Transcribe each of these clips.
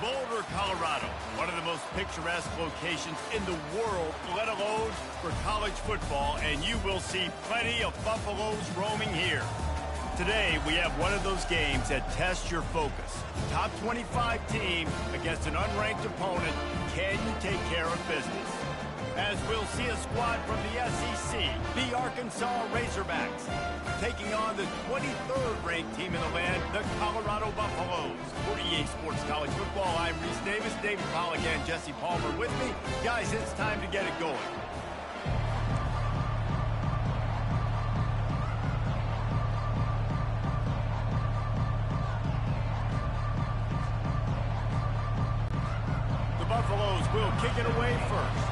Boulder, Colorado, one of the most picturesque locations in the world, let alone for college football, and you will see plenty of Buffaloes roaming here. Today, we have one of those games that tests your focus. Top 25 team against an unranked opponent. Can you take care of business? As we'll see a squad from the SEC, the Arkansas Razorbacks, taking on the 23rd ranked team in the land, the Colorado Buffaloes. For EA Sports College Football, I'm Reese Davis, David Pollack, and Jesse Palmer with me. Guys, it's time to get it going. The Buffaloes will kick it away first.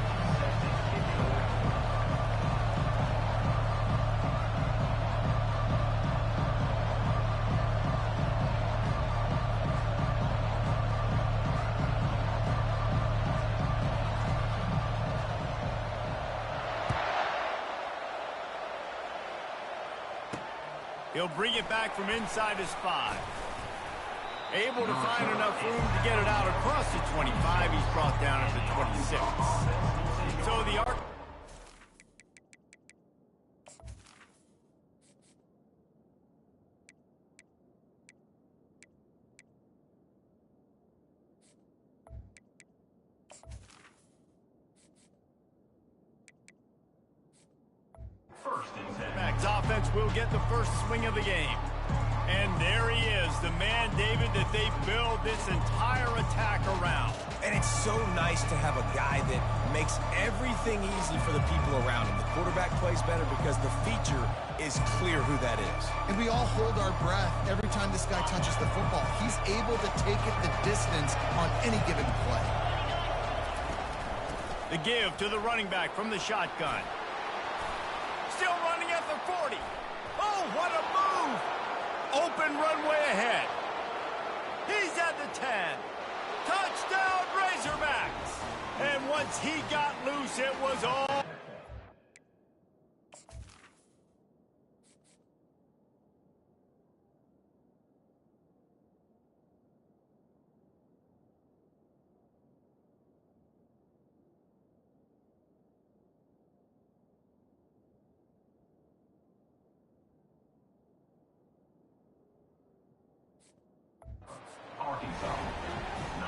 He'll bring it back from inside his 5. Able to find enough room to get it out across the 25. He's brought down at the 26. So the arc. Max offense will get the first swing of the game. And there he is, the man, David, that they build this entire attack around. And it's so nice to have a guy that makes everything easy for the people around him. The quarterback plays better because the feature is clear who that is. And we all hold our breath every time this guy touches the football. He's able to take it the distance on any given play. The give to the running back from the shotgun. Still running at the 40. Oh, what a move! Open runway ahead. He's at the 10. Touchdown, Razorbacks! And once he got loose, it was all...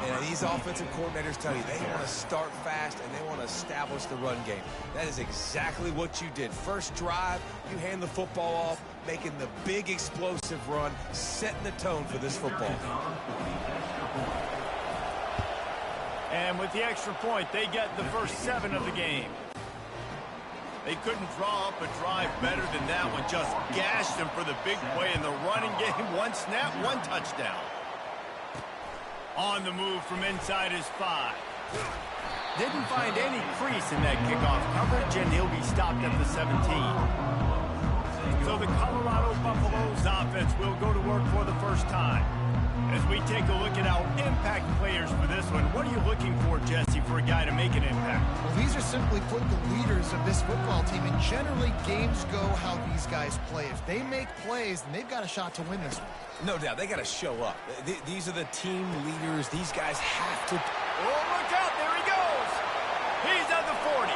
And these offensive coordinators tell you they want to start fast and they want to establish the run game. That is exactly what you did. First drive, you hand the football off, making the big explosive run, setting the tone for this football. And with the extra point, they get the first 7 of the game. They couldn't draw up a drive better than that one. Just gashed them for the big play in the running game. 1 snap, 1 touchdown. On the move from inside his 5. Didn't find any crease in that kickoff coverage, and he'll be stopped at the 17. So the Colorado Buffaloes offense will go to work for the first time. As we take a look at our impact players for this one, what are you looking for, Jesse, for a guy to make an impact? Well, these are simply put the leaders of this football team, and generally games go how these guys play. If they make plays, then they've got a shot to win this one. No doubt, they got to show up. These are the team leaders. These guys have to... Oh, look out, there he goes. He's at the 40.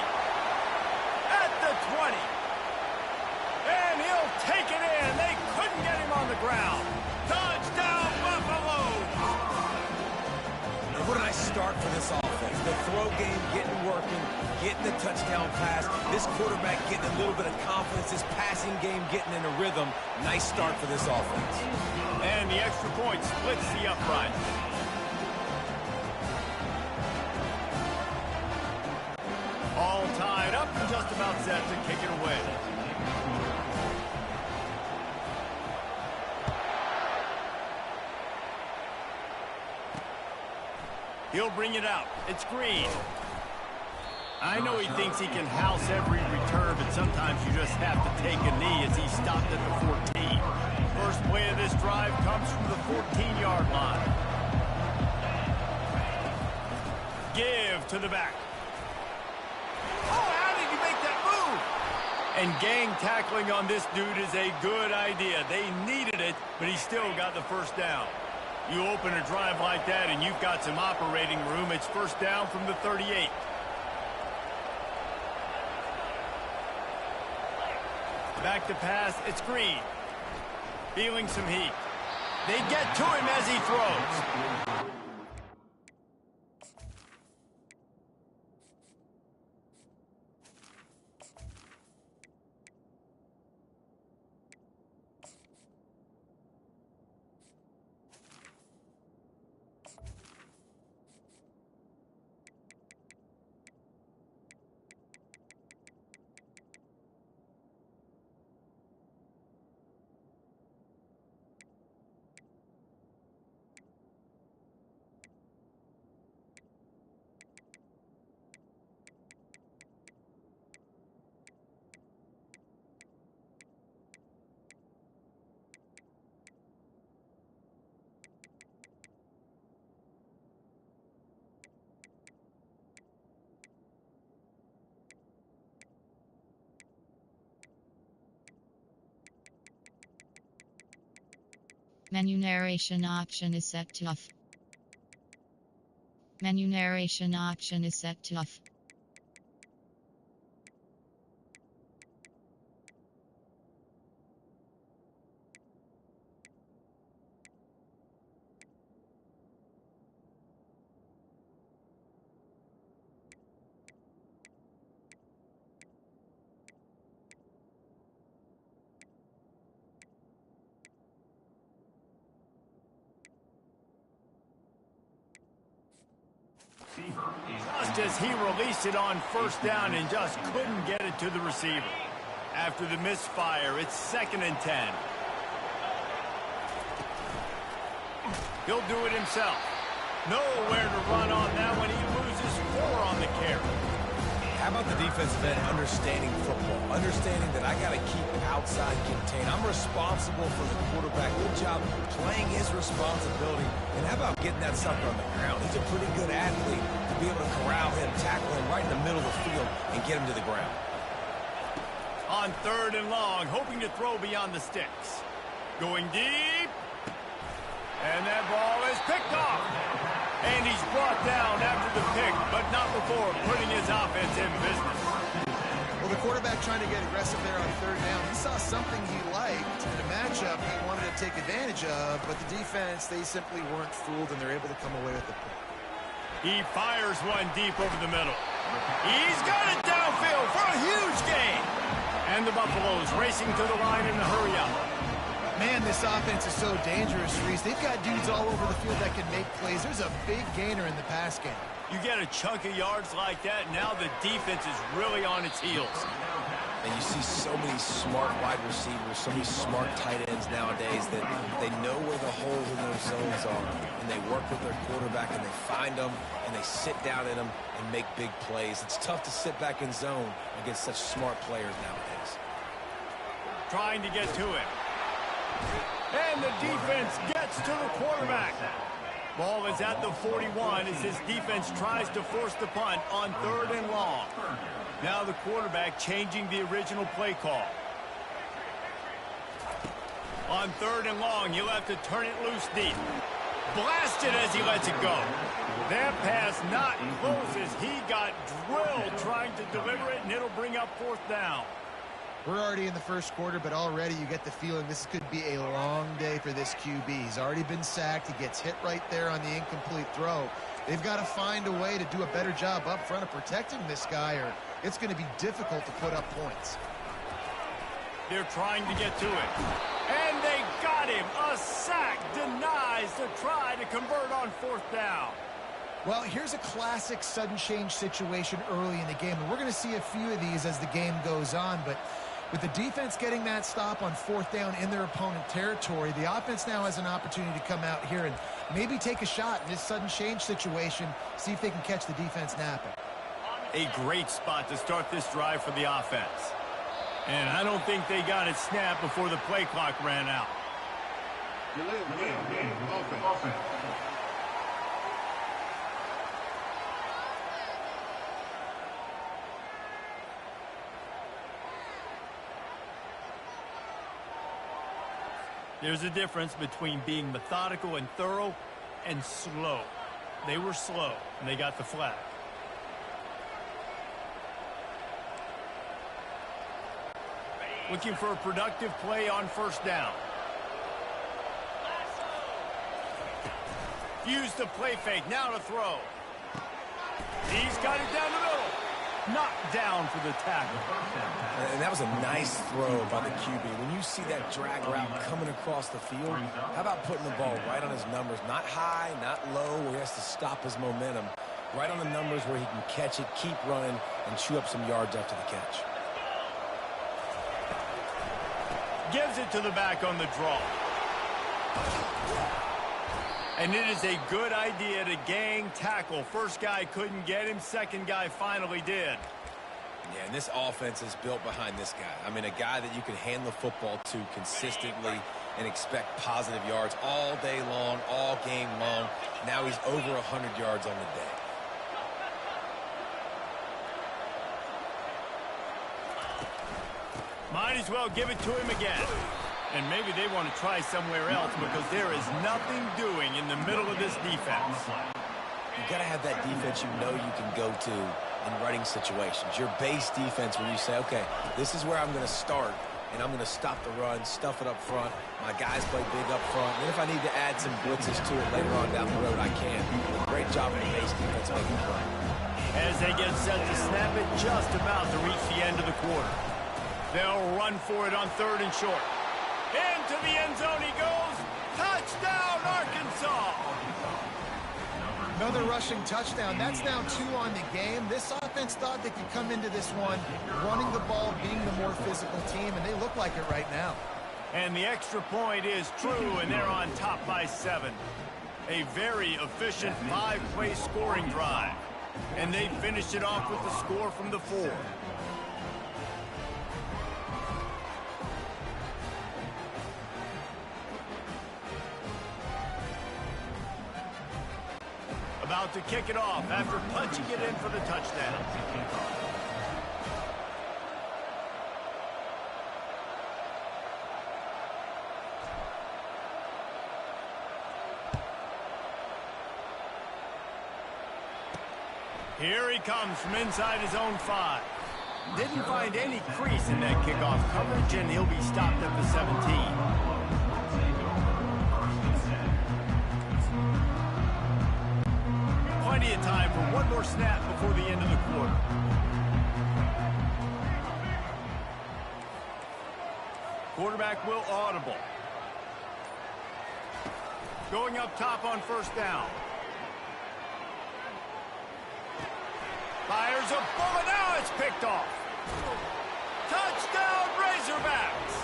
At the 20. And he'll take it in. They couldn't get him on the ground. Touchdown, Buffaloes. What a nice start for this offense. The throw game getting working, getting the touchdown pass. This quarterback getting a little bit of confidence. This passing game getting in a rhythm. Nice start for this offense. And the extra point splits the upright. All tied up and just about set to kick it away. He'll bring it out. It's Green. I know he thinks he can house every return, but sometimes you just have to take a knee as he stopped at the 14. First play of this drive comes from the 14-yard line. Give to the back. Oh, how did he make that move? And gang tackling on this dude is a good idea. They needed it, but he still got the first down. You open a drive like that and you've got some operating room. It's first down from the 38. Back to pass, it's Green. Feeling some heat. They get to him as he throws. Menu narration option is set to off. Menu narration option is set to off. Just as he released it on first down and just couldn't get it to the receiver. After the misfire, it's 2nd and 10. He'll do it himself. Nowhere to run on that one. He loses 4 on the carry. How about the defensive end understanding football, understanding that I got to keep outside contain. I'm responsible for the quarterback. Good job playing his responsibility. And how about getting that sucker on the ground? He's a pretty good athlete to be able to corral him, tackle him right in the middle of the field, and get him to the ground. On 3rd and long, hoping to throw beyond the sticks. Going deep. And that ball is picked off. And he's brought down after the pick, but not before putting his offense in business. Well, the quarterback trying to get aggressive there on 3rd down. He saw something he liked in a matchup he wanted to take advantage of, but the defense, they simply weren't fooled, and they're able to come away with the pick. He fires one deep over the middle. He's got it downfield for a huge gain. And the Buffaloes racing to the line in a hurry up. Man, this offense is so dangerous, Reese. They've got dudes all over the field that can make plays. There's a big gainer in the pass game. You get a chunk of yards like that, now the defense is really on its heels. And you see so many smart wide receivers, so many smart tight ends nowadays that they know where the holes in their zones are, and they work with their quarterback, and they find them, and they sit down in them and make big plays. It's tough to sit back in zone against such smart players nowadays. Trying to get to it. And the defense gets to the quarterback. Ball is at the 41 as his defense tries to force the punt on 3rd and long. Now the quarterback changing the original play call. On 3rd and long, he'll have to turn it loose deep. Blasted as he lets it go. That pass not close as he got drilled trying to deliver it, and it'll bring up 4th down. We're already in the first quarter, but already you get the feeling this could be a long day for this QB. He's already been sacked. He gets hit right there on the incomplete throw. They've got to find a way to do a better job up front of protecting this guy, or it's going to be difficult to put up points. They're trying to get to it. And they got him. A sack denies the try to convert on 4th down. Well, here's a classic sudden change situation early in the game, and we're going to see a few of these as the game goes on, but with the defense getting that stop on 4th down in their opponent territory, the offense now has an opportunity to come out here and maybe take a shot in this sudden change situation, see if they can catch the defense napping. A great spot to start this drive for the offense. And I don't think they got it snapped before the play clock ran out. Offense. There's a difference between being methodical and thorough and slow. They were slow, and they got the flag. Looking for a productive play on first down. Use the play fake, now to throw. He's got it down the middle. Knocked down for the tackle. And that was a nice throw by the QB. When you see that drag route coming across the field, how about putting the ball right on his numbers? Not high, not low, where he has to stop his momentum. Right on the numbers where he can catch it, keep running, and chew up some yards after the catch. Gives it to the back on the draw. And it is a good idea to gang tackle. First guy couldn't get him. Second guy finally did. Yeah, and this offense is built behind this guy. I mean, a guy that you can hand the football to consistently and expect positive yards all day long, all game long. Now he's over 100 yards on the day. Might as well give it to him again. And maybe they want to try somewhere else because there is nothing doing in the middle of this defense. You got to have that defense you know you can go to in running situations. Your base defense when you say, okay, this is where I'm going to start, and I'm going to stop the run, stuff it up front. My guys play big up front. And if I need to add some blitzes to it later on down the road, I can. Great job in the base defense making the run. As they get set to snap it, just about to reach the end of the quarter. They'll run for it on third and short. Into the end zone he goes. Touchdown, Arkansas! Another rushing touchdown. That's now 2 on the game. This offense thought they could come into this one running the ball, being the more physical team, and they look like it right now. And the extra point is true, and they're on top by 7. A very efficient 5-play scoring drive. And they finished it off with the score from the 4. About to kick it off after punching it in for the touchdown. Here he comes from inside his own 5. Didn't find any crease in that kickoff coverage, and he'll be stopped at the 17. Plenty of time for one more snap before the end of the quarter. Quarterback will audible. Going up top on first down. Fires a bullet. Now it's picked off. Touchdown, Razorbacks.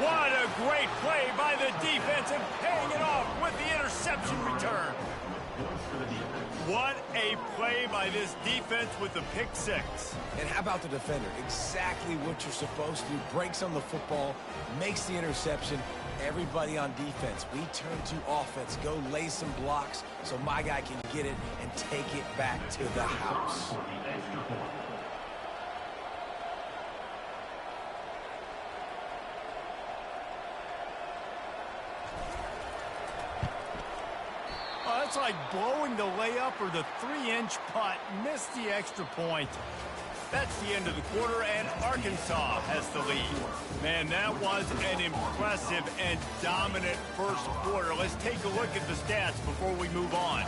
What a great play by the defense and paying it off with the interception return. What a play by this defense with the pick 6. And how about the defender? Exactly what you're supposed to do. Breaks on the football, makes the interception. Everybody on defense, we turn to offense. Go lay some blocks so my guy can get it and take it back to the house. It's like blowing the layup or the 3-inch putt. Missed the extra point. That's the end of the quarter, and Arkansas has the lead. Man, that was an impressive and dominant first quarter. Let's take a look at the stats before we move on.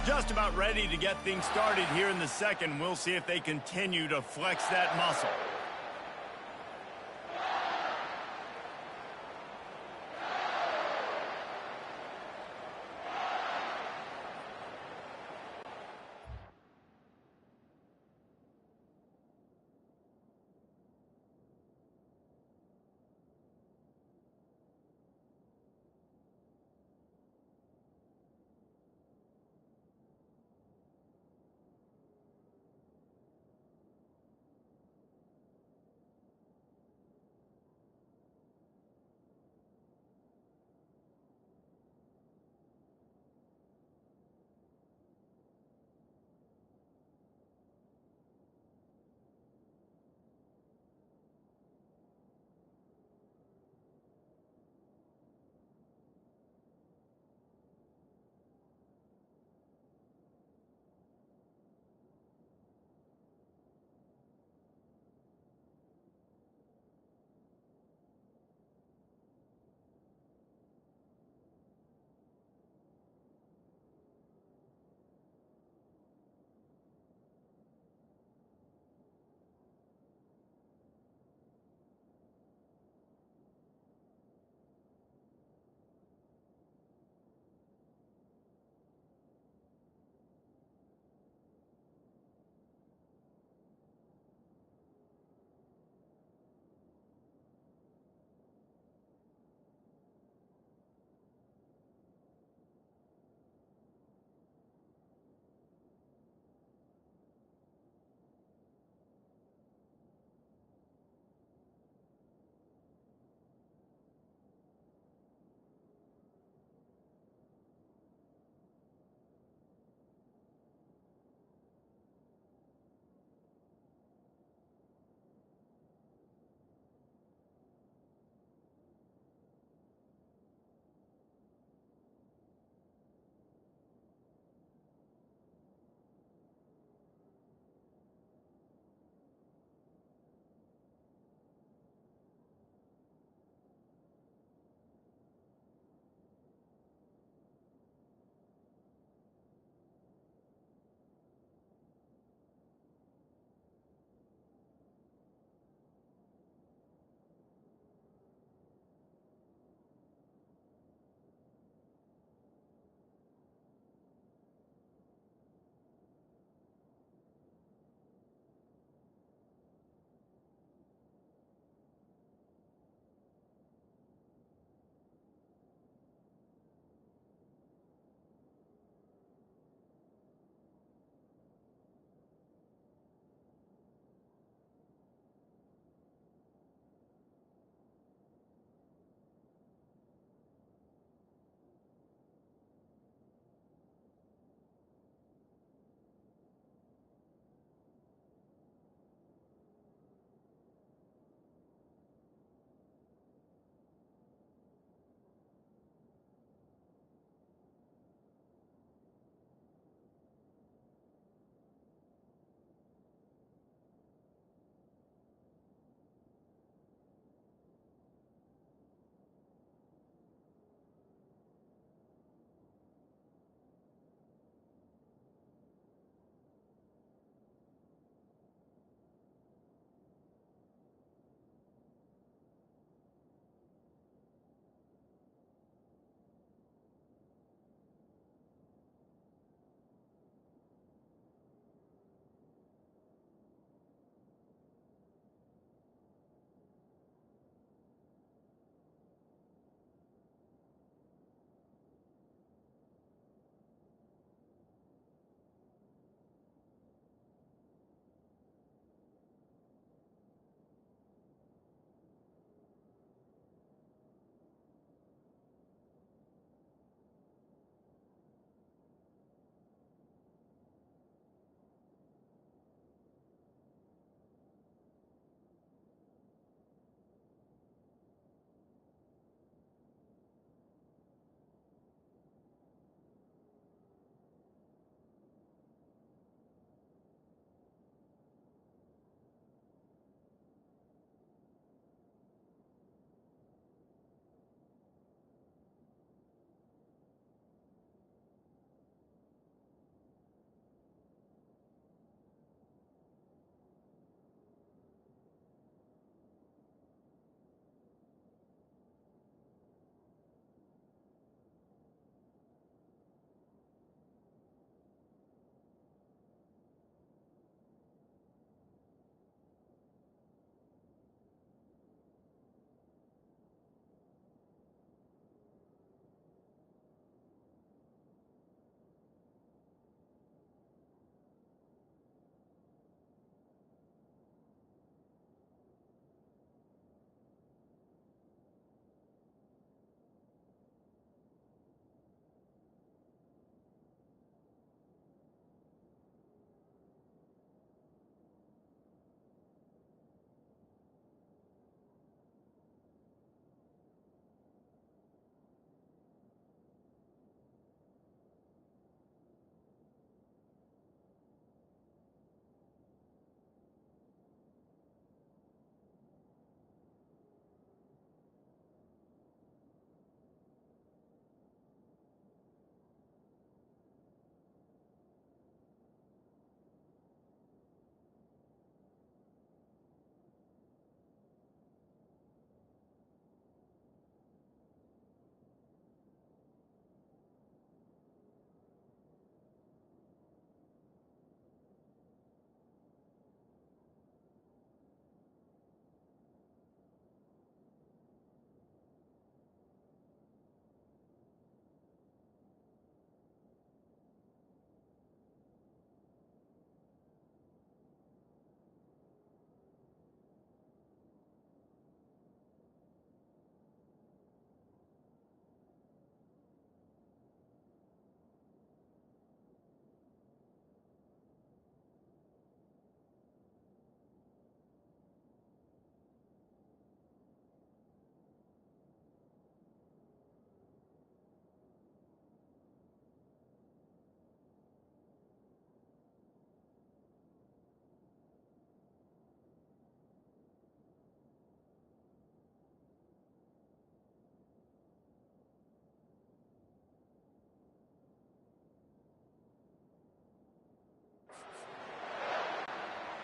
Just about ready to get things started here in the second. We'll see if they continue to flex that muscle.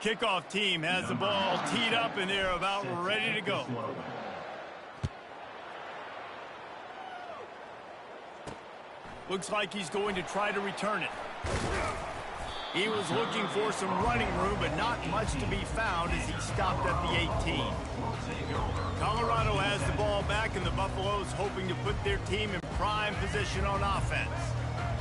Kickoff team has the ball teed up, and they're about ready to go. Looks like he's going to try to return it. He was looking for some running room, but not much to be found as he stopped at the 18. Colorado has the ball back, and the Buffaloes hoping to put their team in prime position on offense.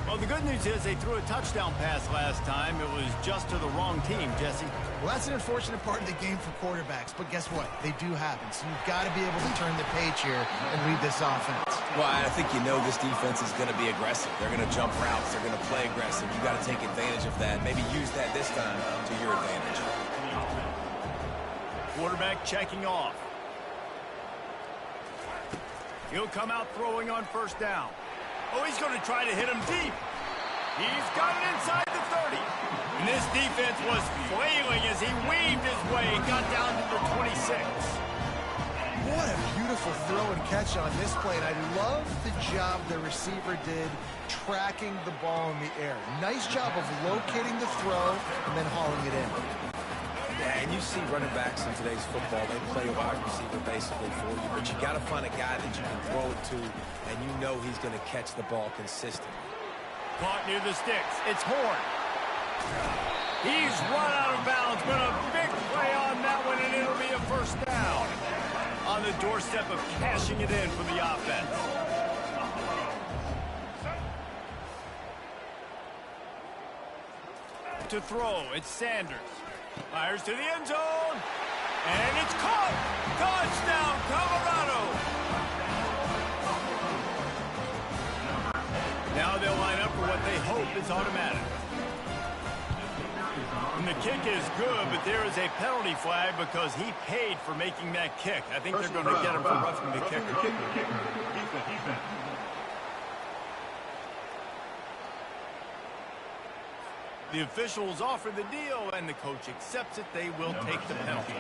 Well, the good news is they threw a touchdown pass last time. It was just to the wrong team, Jesse. Well, that's an unfortunate part of the game for quarterbacks, but guess what? They do happen, so you've got to be able to turn the page here and read this offense. Well, I think you know this defense is going to be aggressive. They're going to jump routes. They're going to play aggressive. You've got to take advantage of that. Maybe use that this time to your advantage. Quarterback checking off. He'll come out throwing on first down. Oh, he's going to try to hit him deep. He's got it inside the 30. And this defense was flailing as he weaved his way and got down to the 26. What a beautiful throw and catch on this play. And I love the job the receiver did tracking the ball in the air. Nice job of locating the throw and then hauling it in. Yeah, and you see running backs in today's football, they play a wide receiver basically for you, but you got to find a guy that you can throw it to, and you know he's going to catch the ball consistently. Caught near the sticks. It's Horn. He's run out of bounds, but a big play on that one, and it'll be a first down. On the doorstep of cashing it in for the offense. To throw, it's Sanders. Fires to the end zone. And it's caught. Touchdown, Colorado. Now they'll line up for what they hope is automatic. And the kick is good, but there is a penalty flag because he paid for making that kick. I think they're going to get him for roughing the kicker. The officials offer the deal, and the coach accepts it. They will take the penalty.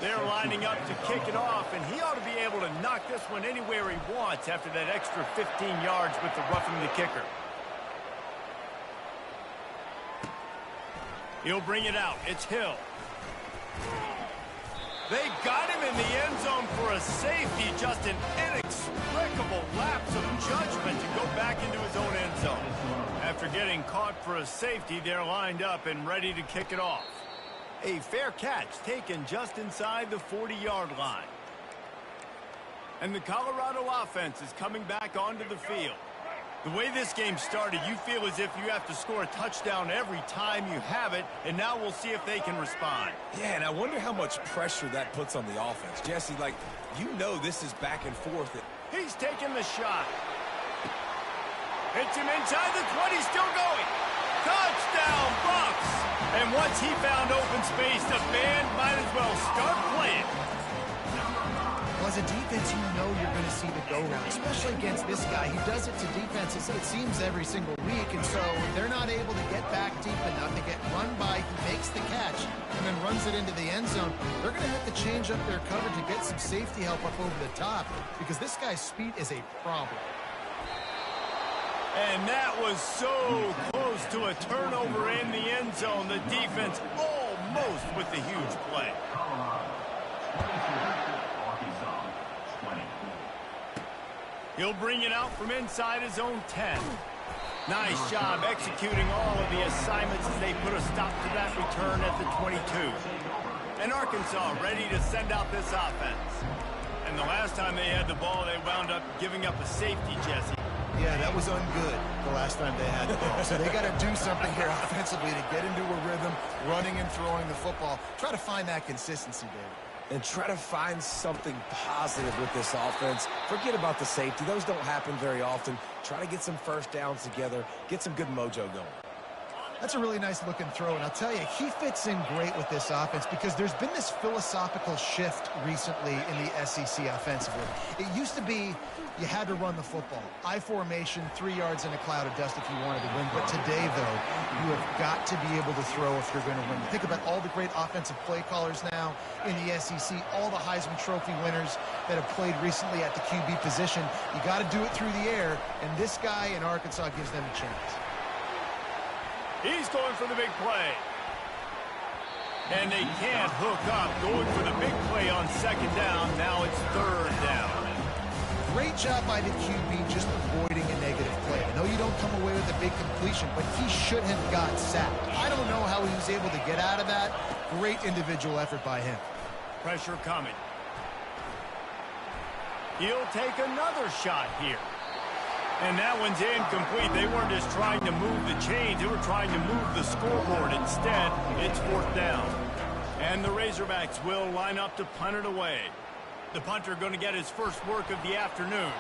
They're lining up to kick it off, and he ought to be able to knock this one anywhere he wants after that extra 15 yards with the roughing the kicker. He'll bring it out. It's Hill. They got him in the end zone for a safety. Just an inexplicable lapse of judgment to go back into his own end zone. After getting caught for a safety, they're lined up and ready to kick it off. A fair catch taken just inside the 40-yard line. And the Colorado offense is coming back onto the field. The way this game started, you feel as if you have to score a touchdown every time you have it, and now we'll see if they can respond. Yeah, and I wonder how much pressure that puts on the offense. Jesse, like, you know this is back and forth. He's taking the shot. Hits him inside the 20, still going. Touchdown, Bucks! And once he found open space, the band might as well start playing. Well, as a defense, you know you're going to see the go-round, especially against this guy. He does it to defenses, it seems, every single week, and so if they're not able to get back deep enough to get run by, he makes the catch and then runs it into the end zone. They're going to have to change up their cover to get some safety help up over the top because this guy's speed is a problem. And that was so close to a turnover in the end zone. The defense almost with the huge play. He'll bring it out from inside his own 10. Nice job executing all of the assignments as they put a stop to that return at the 22. And Arkansas ready to send out this offense. And the last time they had the ball, they wound up giving up a safety, Jesse. Yeah, that was ungood the last time they had the ball. So they got to do something here offensively to get into a rhythm, running and throwing the football. Try to find that consistency, David. And try to find something positive with this offense. Forget about the safety. Those don't happen very often. Try to get some first downs together, get some good mojo going. That's a really nice looking throw, and I'll tell you, he fits in great with this offense because there's been this philosophical shift recently in the SEC offensively. It used to be you had to run the football. I formation, 3 yards in a cloud of dust if you wanted to win. But today, though, you have got to be able to throw if you're going to win. Think about all the great offensive play callers now in the SEC, all the Heisman Trophy winners that have played recently at the QB position. You got to do it through the air, and this guy in Arkansas gives them a chance. He's going for the big play. And they can't hook up. Going for the big play on second down. Now it's third down. Great job by the QB just avoiding a negative play. I know you don't come away with a big completion, but he should have got sacked. I don't know how he was able to get out of that. Great individual effort by him. Pressure coming. He'll take another shot here. And that one's incomplete. They weren't just trying to move the chains. They were trying to move the scoreboard. Instead, it's fourth down. And the Razorbacks will line up to punt it away. The punter going to get his first work of the afternoon.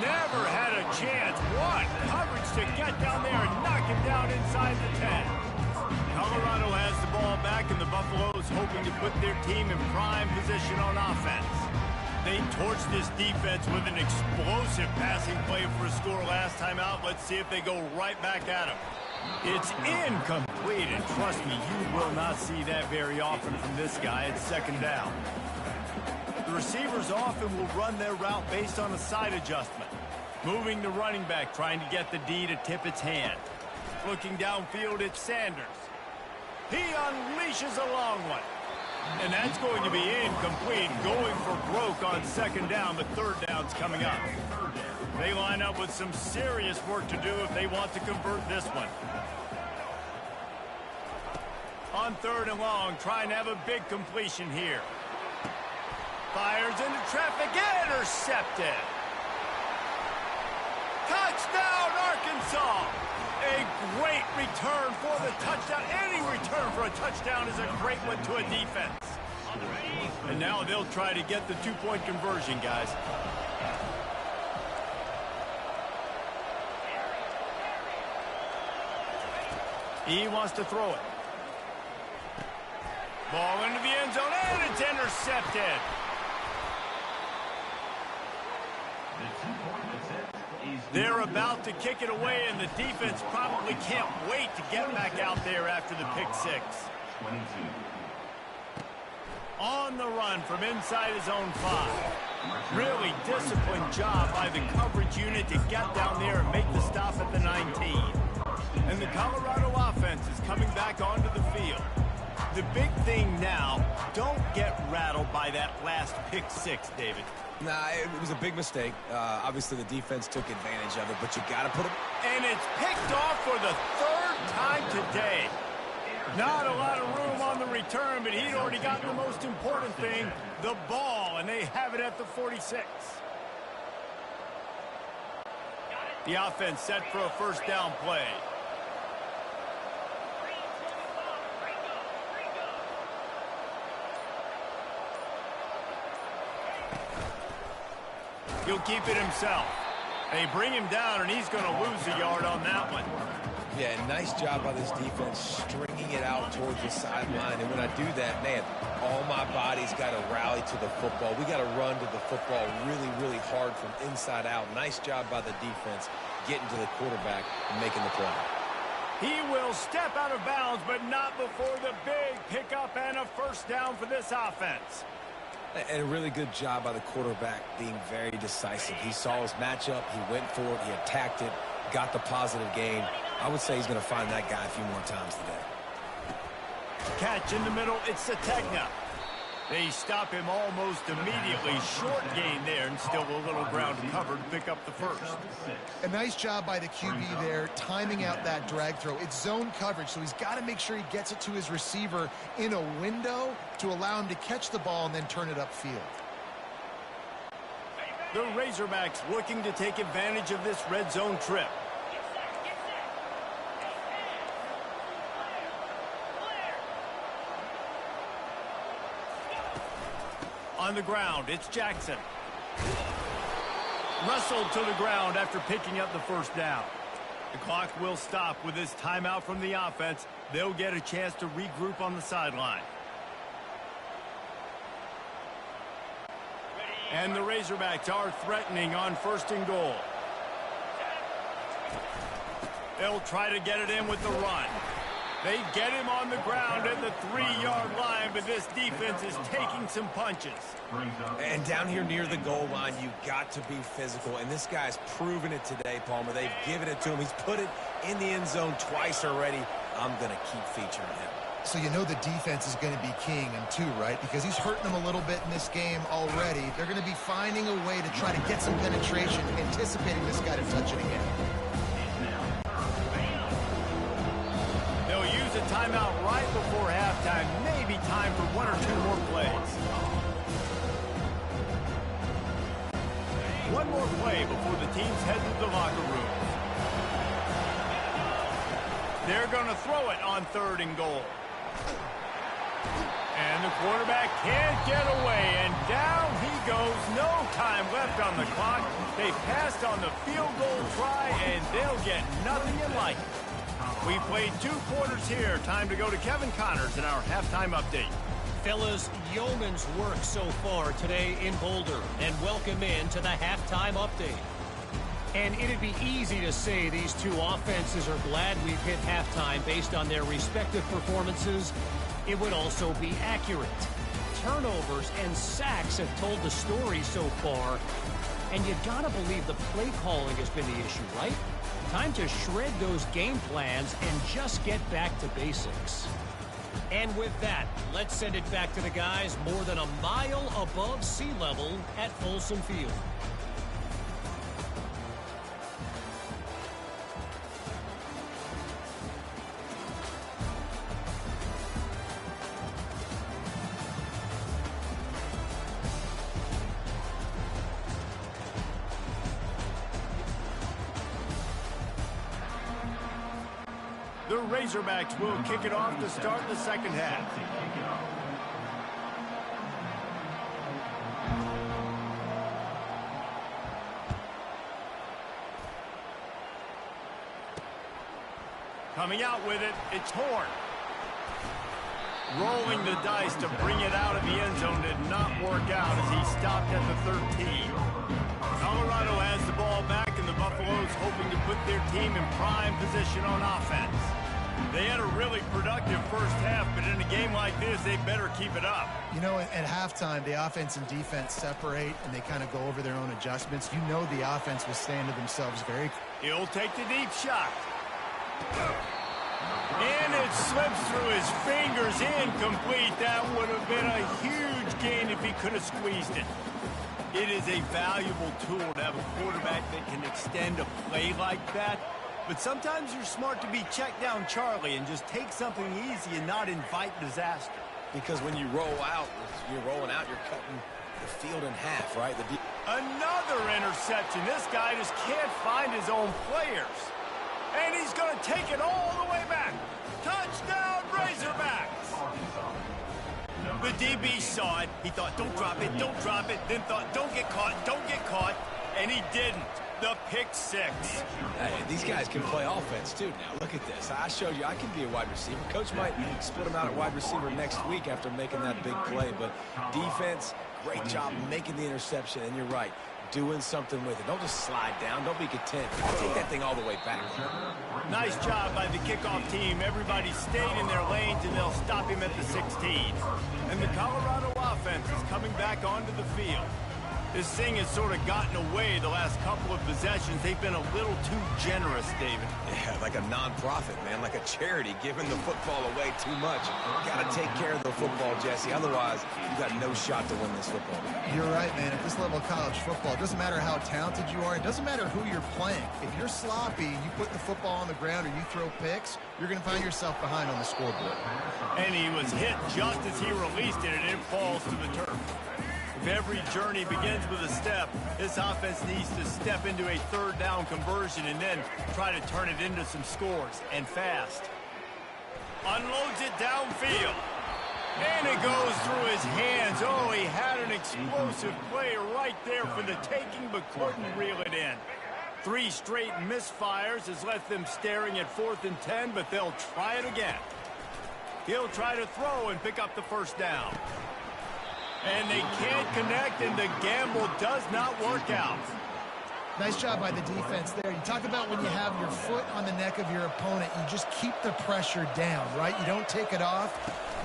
Never had a chance. What coverage to get down there and knock him down inside the 10. Colorado has the ball back, and the Buffaloes hoping to put their team in prime position on offense. They torched this defense with an explosive passing play for a score last time out. Let's see if they go right back at him. It's incomplete, and trust me, you will not see that very often from this guy. It's second down. The receivers often will run their route based on a side adjustment. Moving the running back, trying to get the D to tip its hand. Looking downfield, it's Sanders. He unleashes a long one. And that's going to be incomplete. Going for broke on second down, but third down's coming up. They line up with some serious work to do if they want to convert this one. On third and long, trying to have a big completion here. Fires into traffic, intercepted. Touchdown, Arkansas! A great return for the touchdown. Any return for a touchdown is a great one to a defense. And now they'll try to get the two-point conversion, guys. He wants to throw it. Ball into the end zone, and it's intercepted. They're about to kick it away, and the defense probably can't wait to get back out there after the pick six. On the run from inside his own 5. Really disciplined job by the coverage unit to get down there and make the stop at the 19. And the Colorado offense is coming back onto the field. The big thing now, don't get rattled by that last pick six, David. Nah, it was a big mistake. Obviously, the defense took advantage of it, but you got to put it. And it's picked off for the third time today. Not a lot of room on the return, but he'd already gotten the most important thing, the ball, and they have it at the 46. The offense set for a first down play. He'll keep it himself. They bring him down, and he's going to lose a yard on that one. Yeah, nice job by this defense stringing it out towards the sideline. And when I do that, man, all my body's got to rally to the football. We got to run to the football really, really hard from inside out. Nice job by the defense getting to the quarterback and making the play. He will step out of bounds, but not before the big pickup and a first down for this offense. And a really good job by the quarterback being very decisive. He saw his matchup, he went for it, he attacked it, got the positive gain. I would say he's going to find that guy a few more times today. Catch in the middle, it's Sategna. They stop him almost immediately. Short gain there, and still a little ground covered to pick up the first. A nice job by the QB there, timing out that drag throw. It's zone coverage, so he's got to make sure he gets it to his receiver in a window to allow him to catch the ball and then turn it upfield. The Razorbacks looking to take advantage of this red zone trip. On the ground, it's Jackson. Wrestled to the ground after picking up the first down. The clock will stop with this timeout from the offense. They'll get a chance to regroup on the sideline. And the Razorbacks are threatening on first and goal. They'll try to get it in with the run. They get him on the ground at the 3-yard line, but this defense is taking some punches. And down here near the goal line, you got to be physical. And this guy's proven it today, Palmer. They've given it to him. He's put it in the end zone twice already. I'm going to keep featuring him. So you know the defense is going to be keying him too, right? Because he's hurting them a little bit in this game already. They're going to be finding a way to try to get some penetration, anticipating this guy to touch it again. They'll use a timeout right before halftime. Maybe time for one or two more plays. One more play before the teams head to the locker room. They're going to throw it on 3rd and goal. And the quarterback can't get away, and down he goes. No time left on the clock. They passed on the field goal try, and they'll get nothing in like it. We played 2 quarters here. Time to go to Kevin Connors in our halftime update. Fellas, yeoman's work so far today in Boulder, and welcome in to the halftime update. And it'd be easy to say these two offenses are glad we've hit halftime based on their respective performances. It would also be accurate. Turnovers and sacks have told the story so far, and you gotta believe the play calling has been the issue, right? Time to shred those game plans and just get back to basics. And with that, let's send it back to the guys more than a mile above sea level at Folsom Field. The Razorbacks will kick it off to start the second half. Coming out with it, it's Horn. Rolling the dice to bring it out of the end zone did not work out as he stopped at the 13. Colorado has the ball back, and the Buffaloes hoping to put their team in prime position on offense. They had a really productive first half, but in a game like this, they better keep it up. You know, at halftime, the offense and defense separate, and they kind of go over their own adjustments. You know the offense was saying to themselves very... He'll take the deep shot. And it slips through his fingers, incomplete. That would have been a huge gain if he could have squeezed it. It is a valuable tool to have a quarterback that can extend a play like that. But sometimes you're smart to be check down Charlie and just take something easy and not invite disaster. Because when you roll out, you're rolling out, you're cutting the field in half, right? Another interception. This guy just can't find his own players. And he's going to take it all the way back. Touchdown, Razorbacks! The DB saw it. He thought, don't drop it, don't drop it. Then thought, don't get caught. And he didn't. The pick six. Hey, these guys can play offense, too. Now, look at this. I showed you I can be a wide receiver. Coach might split him out at wide receiver next week after making that big play. But defense, great job making the interception. And you're right, doing something with it. Don't just slide down. Don't be content. Take that thing all the way back. Nice job by the kickoff team. Everybody stayed in their lanes, and they'll stop him at the 16. And the Colorado offense is coming back onto the field. This thing has sort of gotten away the last couple of possessions. They've been a little too generous, David. Yeah, like a non-profit, man, like a charity, giving the football away too much. Got to take care of the football, Jesse. Otherwise, you got no shot to win this football game. You're right, man. At this level of college football, it doesn't matter how talented you are. It doesn't matter who you're playing. If you're sloppy and you put the football on the ground or you throw picks, you're going to find yourself behind on the scoreboard. And he was hit just as he released it, and it falls to the turf. If every journey begins with a step, this offense needs to step into a third down conversion and then try to turn it into some scores, and fast. Unloads it downfield. And it goes through his hands. Oh, he had an explosive play right there for the taking, but couldn't reel it in. 3 straight misfires has left them staring at 4th and 10, but they'll try it again. He'll try to throw and pick up the first down. And they can't connect, and the gamble does not work out. Nice job by the defense there. You talk about when you have your foot on the neck of your opponent, you just keep the pressure down, right? You don't take it off.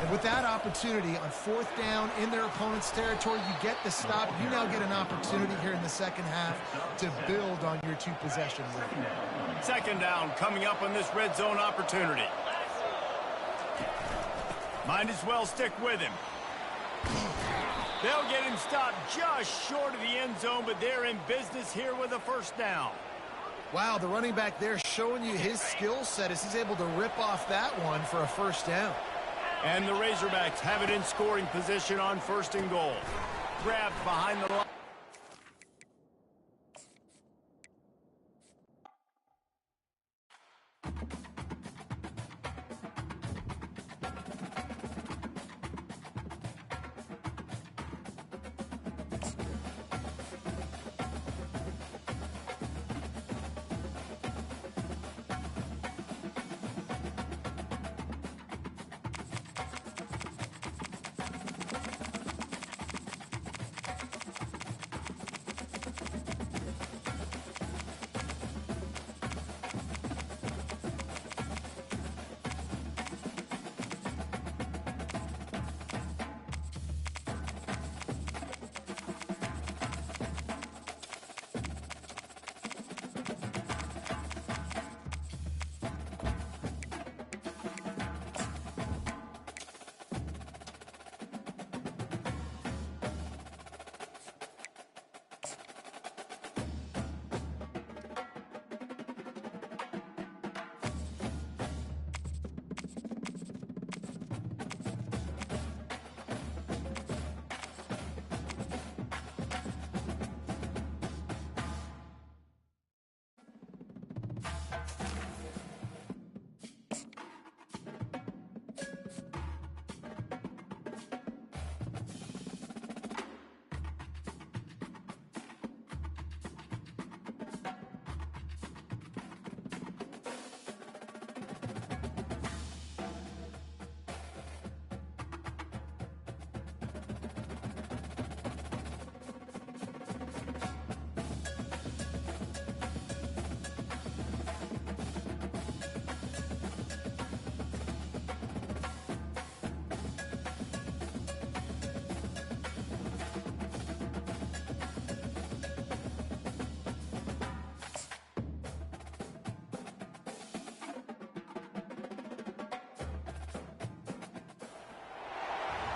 And with that opportunity on 4th down in their opponent's territory, you get the stop. You now get an opportunity here in the second half to build on your 2-possession lead. Second down coming up on this red zone opportunity. Might as well stick with him. They'll get him stopped just short of the end zone, but they're in business here with a first down. Wow, the running back there showing you his skill set as he's able to rip off that one for a first down. And the Razorbacks have it in scoring position on 1st and goal. Grabbed behind the line.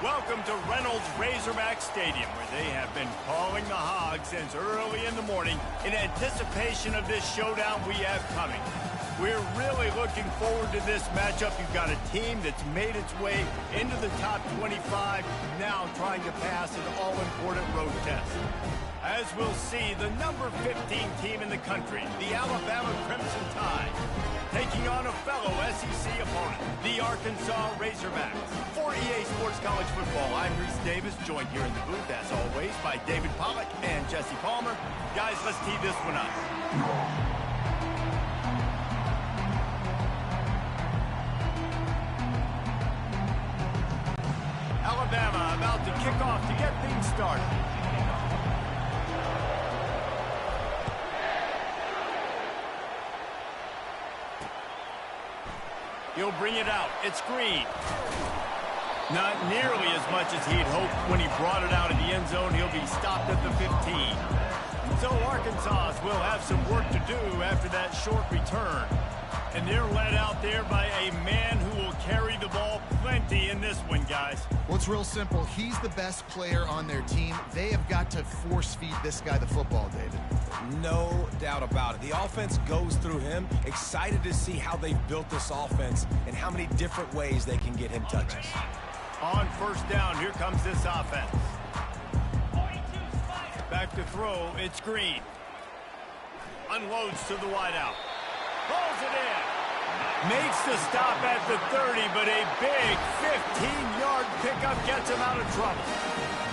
Welcome to Reynolds Razorback Stadium, where they have been calling the Hogs since early in the morning in anticipation of this showdown we have coming. We're really looking forward to this matchup. You've got a team that's made its way into the top 25, now trying to pass an all-important road test. As we'll see, the number 15 team in the country, the Alabama Crimson Tide, taking on a fellow SEC opponent, the Arkansas Razorbacks. For EA Sports College Football, I'm Reese Davis, joined here in the booth, as always, by David Pollack and Jesse Palmer. Guys, let's tee this one up. Alabama about to kick off to get things started. He'll bring it out. It's Green. Not nearly as much as he'd hoped when he brought it out of the end zone. He'll be stopped at the 15. So Arkansas will have some work to do after that short return. And they're led out there by a man who will carry the ball plenty in this one, guys. Well, it's real simple. He's the best player on their team. They have got to force feed this guy the football, David. No doubt about it. The offense goes through him. Excited to see how they've built this offense and how many different ways they can get him touches. On first down, here comes this offense. Back to throw, it's Green. Unloads to the wideout. Pulls it in. Makes the stop at the 30, but a big 15-yard pickup gets him out of trouble.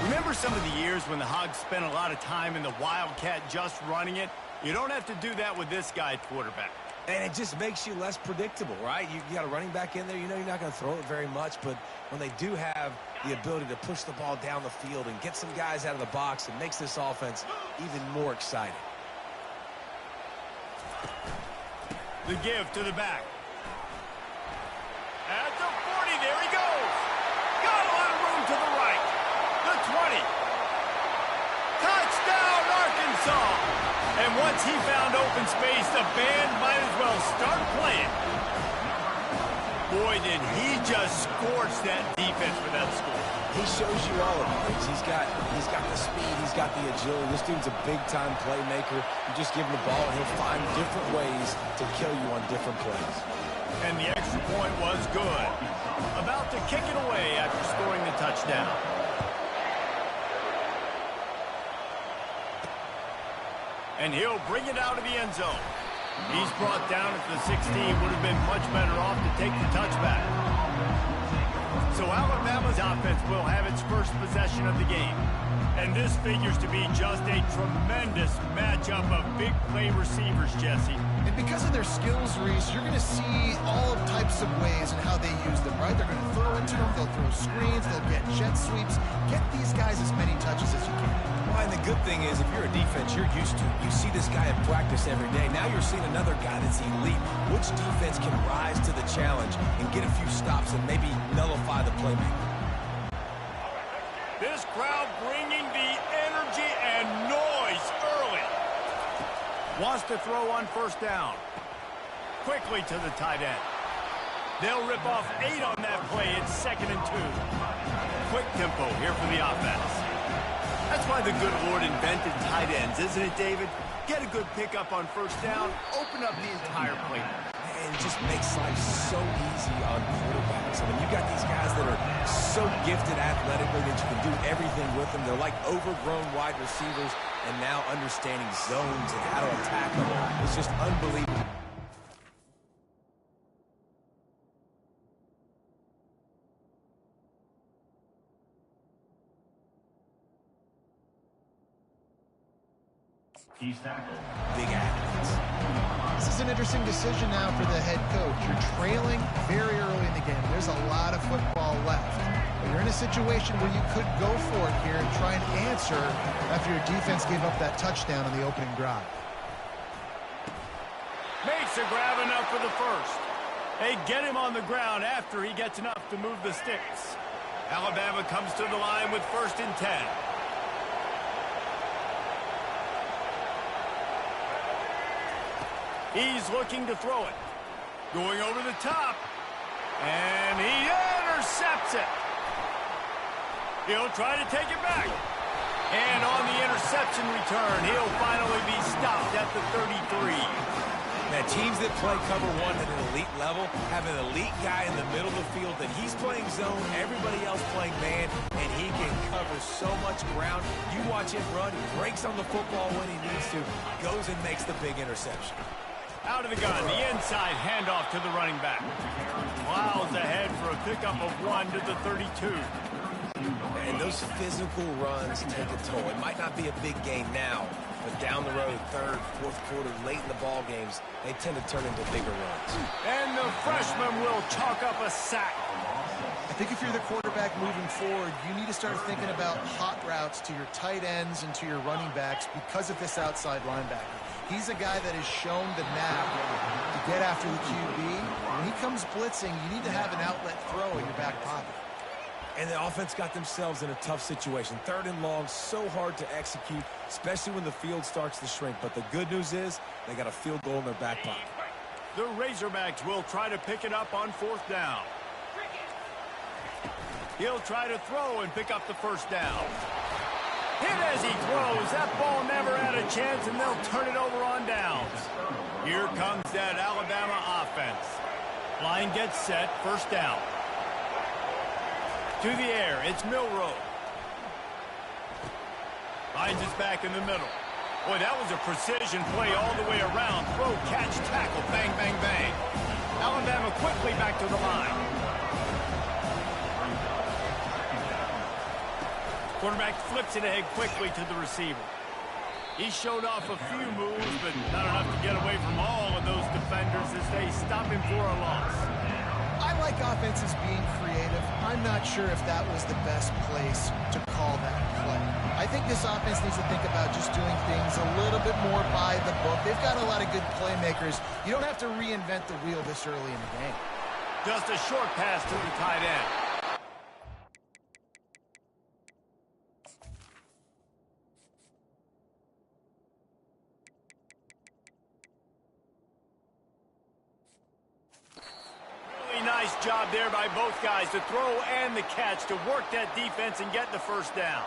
Remember some of the years when the Hogs spent a lot of time in the Wildcat just running it? You don't have to do that with this guy at quarterback. And it just makes you less predictable, right? You got a running back in there. You know you're not going to throw it very much, but when they do have the ability to push the ball down the field and get some guys out of the box, it makes this offense even more exciting. The give to the back. At the 40, there he goes. Got a lot of room to the right. The 20. Touchdown, Arkansas. And once he found open space, the band might as well start playing. Boy, did he just scorch that defense for that score. He shows you all of it. He's got the speed, he's got the agility. This dude's a big-time playmaker. You just give him the ball, and he'll find different ways to kill you on different plays. And the extra point was good. About to kick it away after scoring the touchdown. And he'll bring it out of the end zone. He's brought down at the 16. Would have been much better off to take the touchback. So Alabama's offense will have its first possession of the game. And this figures to be just a tremendous matchup of big play receivers, Jesse. And because of their skills, Reese, you're going to see all types of ways and how they use them, right? They're going to throw into them, they'll throw screens, they'll get jet sweeps. Get these guys as many touches as you can. Well, and the good thing is, if you're a defense, you're used to it. You see this guy in practice every day. Now you're seeing another guy that's elite. Which defense can rise to the challenge and get a few stops and maybe nullify the playmaker? This crowd bringing the energy and noise early. Wants to throw on first down. Quickly to the tight end. They'll rip off 8 on that play. It's 2nd and 2. Quick tempo here for the offense. That's why the good Lord invented tight ends, isn't it, David? Get a good pickup on first down, open up the entire play. And it just makes life so easy on quarterbacks. I mean, you got these guys that are so gifted athletically that you can do everything with them. They're like overgrown wide receivers, and now understanding zones and how to attack them. It's just unbelievable. Big athletes. This is an interesting decision now for the head coach. You're trailing very early in the game. There's a lot of football left. But you're in a situation where you could go for it here and try and answer after your defense gave up that touchdown on the opening drive. Makes a grab enough for the first. They get him on the ground after he gets enough to move the sticks. Alabama comes to the line with 1st and 10. He's looking to throw it. Going over the top. And he intercepts it. He'll try to take it back. And on the interception return, he'll finally be stopped at the 33. Now, teams that play cover one at an elite level have an elite guy in the middle of the field that he's playing zone, everybody else playing man, and he can cover so much ground. You watch him run, he breaks on the football when he needs to, goes and makes the big interception. Out of the gun, the inside handoff to the running back. Plows ahead for a pickup of 1 to the 32. And those physical runs take a toll. It might not be a big game now, but down the road, 3rd, 4th quarter, late in the ball games, they tend to turn into bigger runs. And the freshman will chalk up a sack. I think if you're the quarterback moving forward, you need to start thinking about hot routes to your tight ends and to your running backs because of this outside linebacker. He's a guy that has shown the knack to get after the QB. When he comes blitzing, you need to have an outlet throw in your back pocket. And the offense got themselves in a tough situation. 3rd and long, so hard to execute, especially when the field starts to shrink. But the good news is they got a field goal in their back pocket. The Razorbacks will try to pick it up on 4th down. He'll try to throw and pick up the first down. Hit as he throws. That ball never had a chance, and they'll turn it over on downs. Here comes that Alabama offense. Line gets set, first down. To the air, it's Milroe. Finds his back in the middle. Boy, that was a precision play all the way around. Throw, catch, tackle, bang, bang, bang. Alabama quickly back to the line. Quarterback flips it ahead quickly to the receiver. He showed off a few moves, but not enough to get away from all of those defenders as they stop him for a loss. I like offenses being creative. I'm not sure if that was the best place to call that play. I think this offense needs to think about just doing things a little bit more by the book. They've got a lot of good playmakers. You don't have to reinvent the wheel this early in the game. Just a short pass to the tight end. Nice job there by both guys, the throw and the catch, to work that defense and get the first down.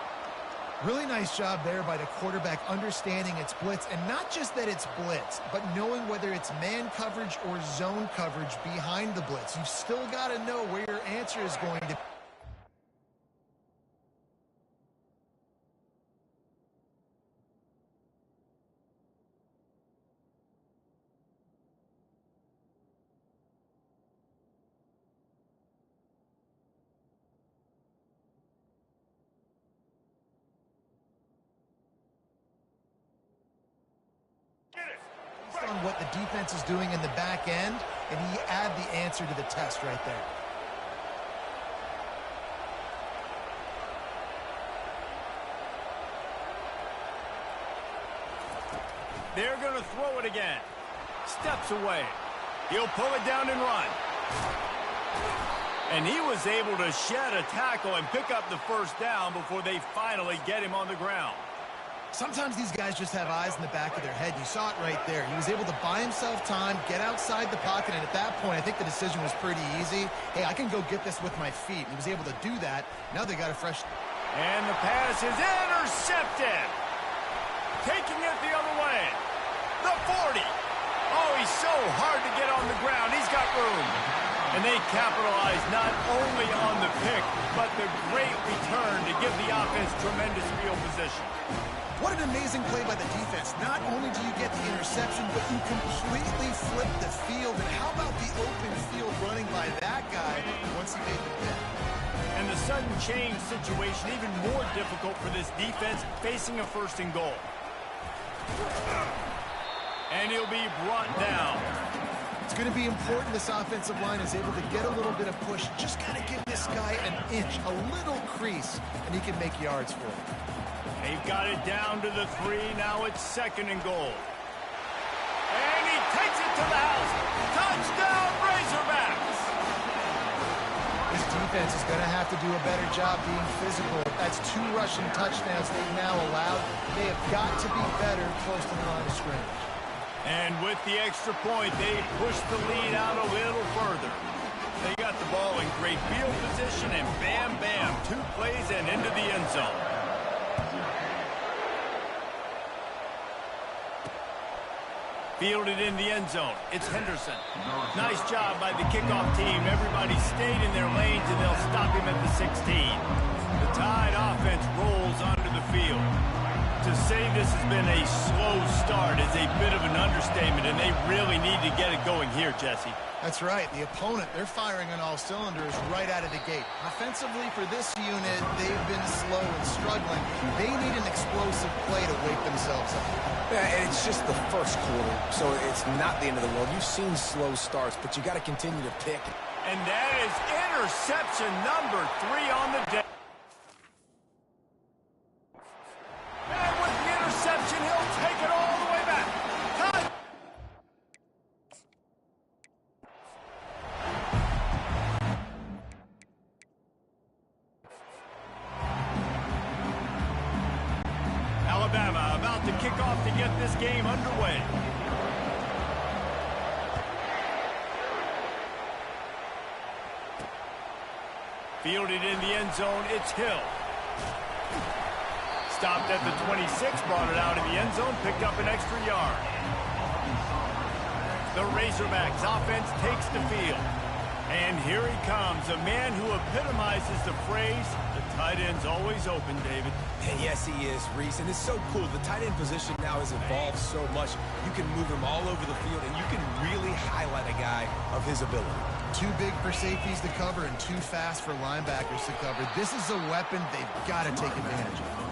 Really nice job there by the quarterback understanding it's blitz, and not just that it's blitz, but knowing whether it's man coverage or zone coverage behind the blitz. You've still got to know where your answer is going to be. On what the defense is doing in the back end, and he add the answer to the test right there. They're going to throw it again. Steps away. He'll pull it down and run. And he was able to shed a tackle and pick up the first down before they finally get him on the ground. Sometimes these guys just have eyes in the back of their head. You saw it right there. He was able to buy himself time, get outside the pocket, and at that point, I think the decision was pretty easy. Hey, I can go get this with my feet. He was able to do that. Now they got a fresh... And the pass is intercepted. Taking it the other way. The 40. Oh, he's so hard to get on the ground. He's got room. And they capitalize not only on the pick, but the great return to give the offense tremendous field position. What an amazing play by the defense. Not only do you get the interception, but you completely flip the field. And how about the open field running by that guy once he made the pick? And the sudden change situation even more difficult for this defense facing a first and goal. And he'll be brought down. It's going to be important this offensive line is able to get a little bit of push. Just got to give this guy an inch, a little crease, and he can make yards for it. They've got it down to the 3. Now it's second and goal. And he takes it to the house. Touchdown, Razorbacks! This defense is going to have to do a better job being physical. That's 2 rushing touchdowns they've now allowed. They have got to be better close to the line of scrimmage. And with the extra point, they push the lead out a little further. They got the ball in great field position, and bam, bam, 2 plays and into the end zone. Fielded in the end zone. It's Henderson. Nice job by the kickoff team. Everybody stayed in their lanes, and they'll stop him at the 16. The Tide offense rolls onto the field. To say this has been a slow start is a bit of an understatement, and they really need to get it going here, Jesse. That's right. The opponent, they're firing on all cylinders right out of the gate. Offensively for this unit, they've been slow and struggling. They need an explosive play to wake themselves up. Yeah, and it's just the first quarter, so it's not the end of the world. You've seen slow starts, but you got to continue to pick. And that is interception number 3 on the day. And with the interception, he'll take it all the way back. Alabama about to kick off to get this game underway. Fielded in the end zone, it's Hill. Stopped at the 26, brought it out in the end zone, picked up an extra yard. The Razorbacks offense takes the field. And here he comes, a man who epitomizes the phrase, the tight end's always open, David. And yes, he is, Reese, and it's so cool. The tight end position now has evolved so much. You can move him all over the field, and you can really highlight a guy of his ability. Too big for safeties to cover and too fast for linebackers to cover. This is a weapon they've got to take advantage of.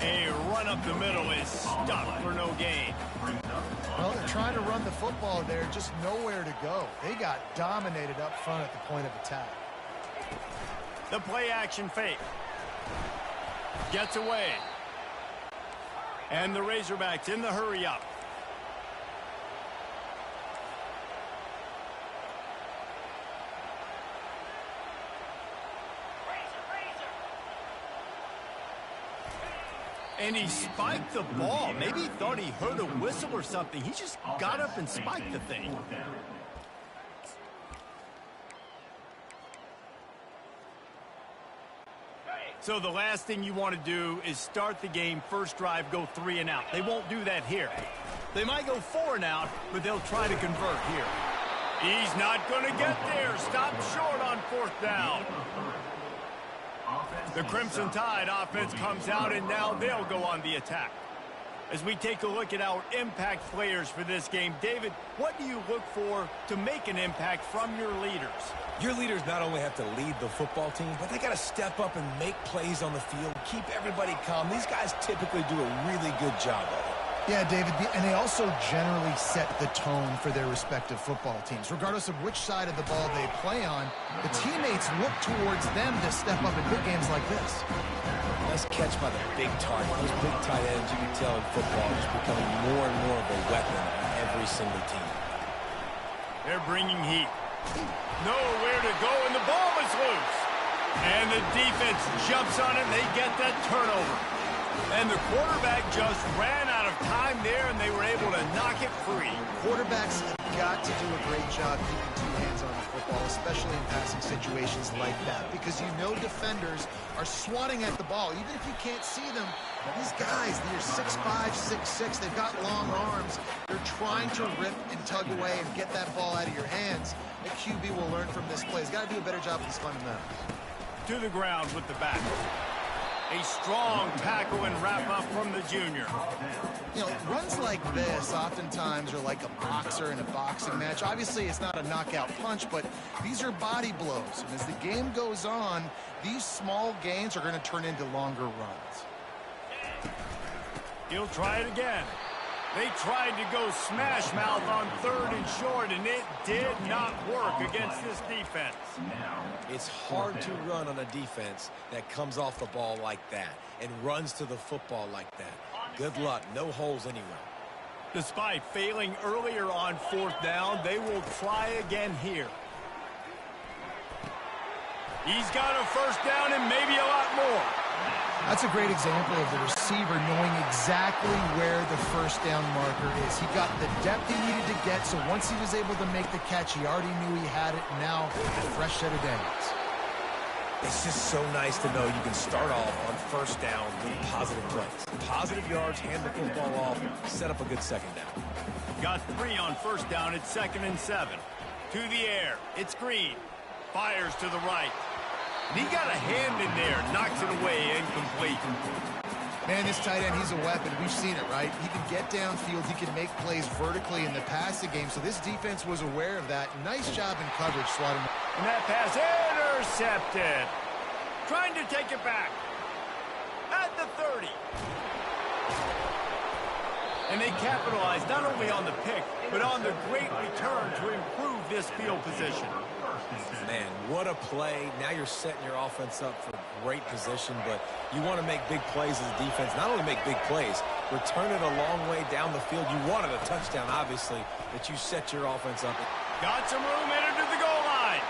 A run up the middle is stopped for no gain. Well, they're trying to run the football there, just nowhere to go. They got dominated up front at the point of attack. The play action fake. Gets away. And the Razorbacks in the hurry up. And he spiked the ball. Maybe he thought he heard a whistle or something. He just got up and spiked the thing. So the last thing you want to do is start the game, first drive, go 3 and out. They won't do that here. They might go 4 and out, but they'll try to convert here. He's not going to get there. Stop short on 4th down. The Crimson Tide offense comes out, and now they'll go on the attack. As we take a look at our impact players for this game, David, what do you look for to make an impact from your leaders? Your leaders not only have to lead the football team, but they got to step up and make plays on the field, keep everybody calm. These guys typically do a really good job of it. Yeah, David, and they also generally set the tone for their respective football teams. Regardless of which side of the ball they play on, the teammates look towards them to step up in big games like this. Nice catch by the big target. Those big tight ends, you can tell in football, is becoming more and more of a weapon on every single team. They're bringing heat. Nowhere to go, and the ball is loose. And the defense jumps on it, and they get that turnover. And the quarterback just ran out of time there, and they were able to knock it free. Quarterbacks have got to do a great job keeping 2 hands on the football, especially in passing situations like that, because you know defenders are swatting at the ball. Even if you can't see them, these guys, they're 6'5", 6'6", they've got long arms. They're trying to rip and tug away and get that ball out of your hands. The QB will learn from this play. He's got to do a better job with his fundamentals. To the ground with the back. A strong tackle and wrap-up from the junior. You know, runs like this oftentimes are like a boxer in a boxing match. Obviously, it's not a knockout punch, but these are body blows. And as the game goes on, these small gains are going to turn into longer runs. He'll try it again. They tried to go smash mouth on 3rd and short, and it did not work against this defense. It's hard to run on a defense that comes off the ball like that and runs to the football like that. Good luck. No holes anywhere. Despite failing earlier on 4th down, they will try again here. He's got a 1st down and maybe a lot more. That's a great example of the receiver knowing exactly where the 1st down marker is. He got the depth he needed to get, so once he was able to make the catch, he already knew he had it. Now, a fresh set of downs. It's just so nice to know you can start off on 1st down with positive plays. Positive yards, hand the football off, set up a good 2nd down. Got 3 on 1st down. It's 2nd and 7. To the air. It's Green. Fires to the right. And he got a hand in there. Knocks it away. Incomplete. Man, this tight end, he's a weapon. We've seen it, right? He can get downfield. He can make plays vertically in the passing game. So this defense was aware of that. Nice job in coverage, swatting. And that pass intercepted. Trying to take it back. At the 30. And they capitalized not only on the pick, but on the great return to improve this field position. Man, what a play. Now you're setting your offense up for great position, but you want to make big plays as a defense. Not only make big plays, return it a long way down the field. You wanted a touchdown, obviously, but you set your offense up. Got some room, entered to the goal line.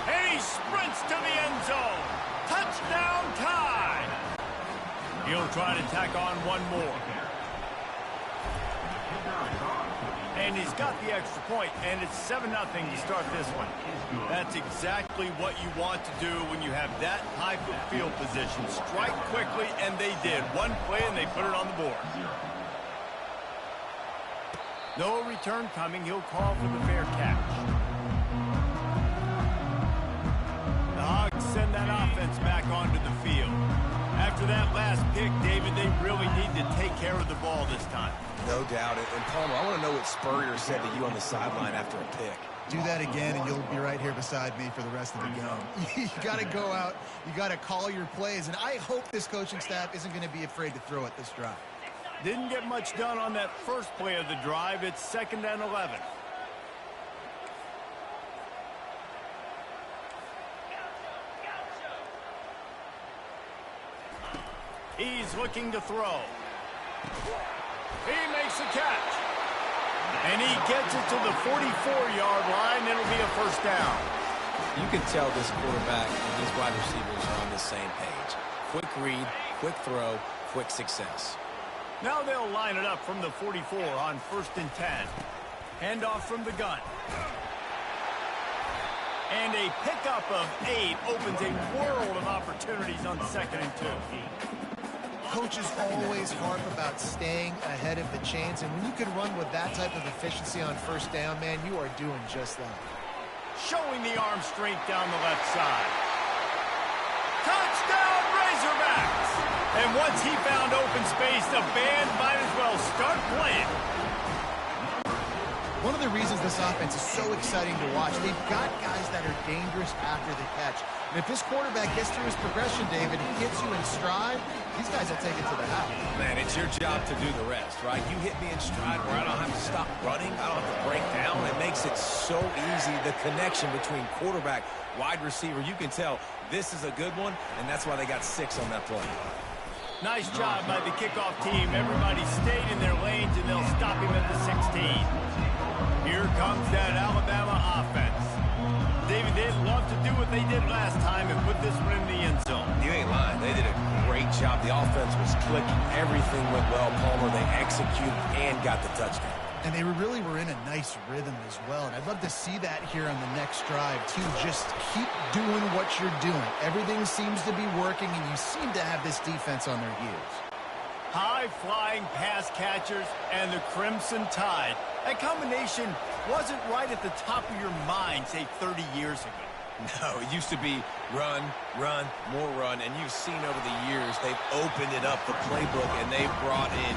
And he sprints to the end zone. Touchdown Tide. He'll try to tack on one more. And he's got the extra point, and it's 7-0 to start this one. That's exactly what you want to do when you have that type of field position. Strike quickly, and they did. One play, and they put it on the board. No return coming. He'll call for the fair catch. The Hogs send that offense back onto the field. After that last pick, David, they really need to take care of the ball this time. No doubt. And Palmer, I want to know what Spurrier said to you on the sideline after a pick. Do that again, and you'll be right here beside me for the rest of the game. You got to go out. You got to call your plays, and I hope this coaching staff isn't going to be afraid to throw it this drive. Didn't get much done on that first play of the drive. It's 2nd and 11. He's looking to throw. He makes the catch. And he gets it to the 44-yard line. It'll be a 1st down. You can tell this quarterback and these wide receivers are on the same page. Quick read, quick throw, quick success. Now they'll line it up from the 44 on 1st and 10. Handoff from the gun. And a pickup of 8 opens a world of opportunities on 2nd and 2. Coaches always harp about staying ahead of the chains, and when you can run with that type of efficiency on 1st down, man, you are doing just that. Showing the arm strength down the left side. Touchdown, Razorbacks! And once he found open space, the band might as well start playing. One of the reasons this offense is so exciting to watch, they've got guys that are dangerous after the catch. And if this quarterback gets through his progression, David, he gets you in stride, these guys will take it to the house. Man, it's your job to do the rest, right? You hit me in stride where I don't have to stop running. I don't have to break down. It makes it so easy, the connection between quarterback, wide receiver. You can tell this is a good one, and that's why they got 6 on that play. Nice job by the kickoff team. Everybody stayed in their lanes, and they'll stop him at the 16. Here comes that Alabama offense. David, they'd love to do what they did last time and put this one in the end zone. You ain't lying. They did a great job. The offense was clicking. Everything went well, Palmer. They executed and got the touchdown. And they really were in a nice rhythm as well. And I'd love to see that here on the next drive, too. Just keep doing what you're doing. Everything seems to be working, and you seem to have this defense on their heels. High-flying pass catchers and the Crimson Tide. That combination wasn't right at the top of your mind, say, 30 years ago. No, it used to be run, run, more run, and you've seen over the years they've opened it up, the playbook, and they've brought in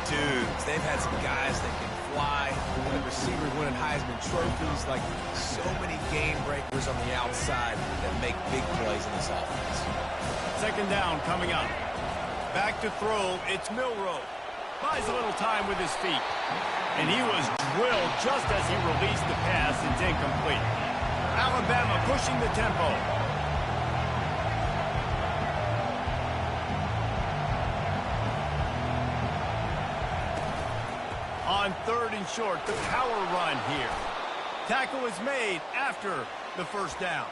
dudes. They've had some guys that can fly, the receivers winning Heisman trophies, like so many game breakers on the outside that make big plays in this offense. 2nd down coming up. Back to throw, it's Milroe. Buys a little time with his feet. And he was drilled just as he released the pass. It's incomplete. Alabama pushing the tempo. On 3rd and short, the power run here. Tackle is made after the 1st down.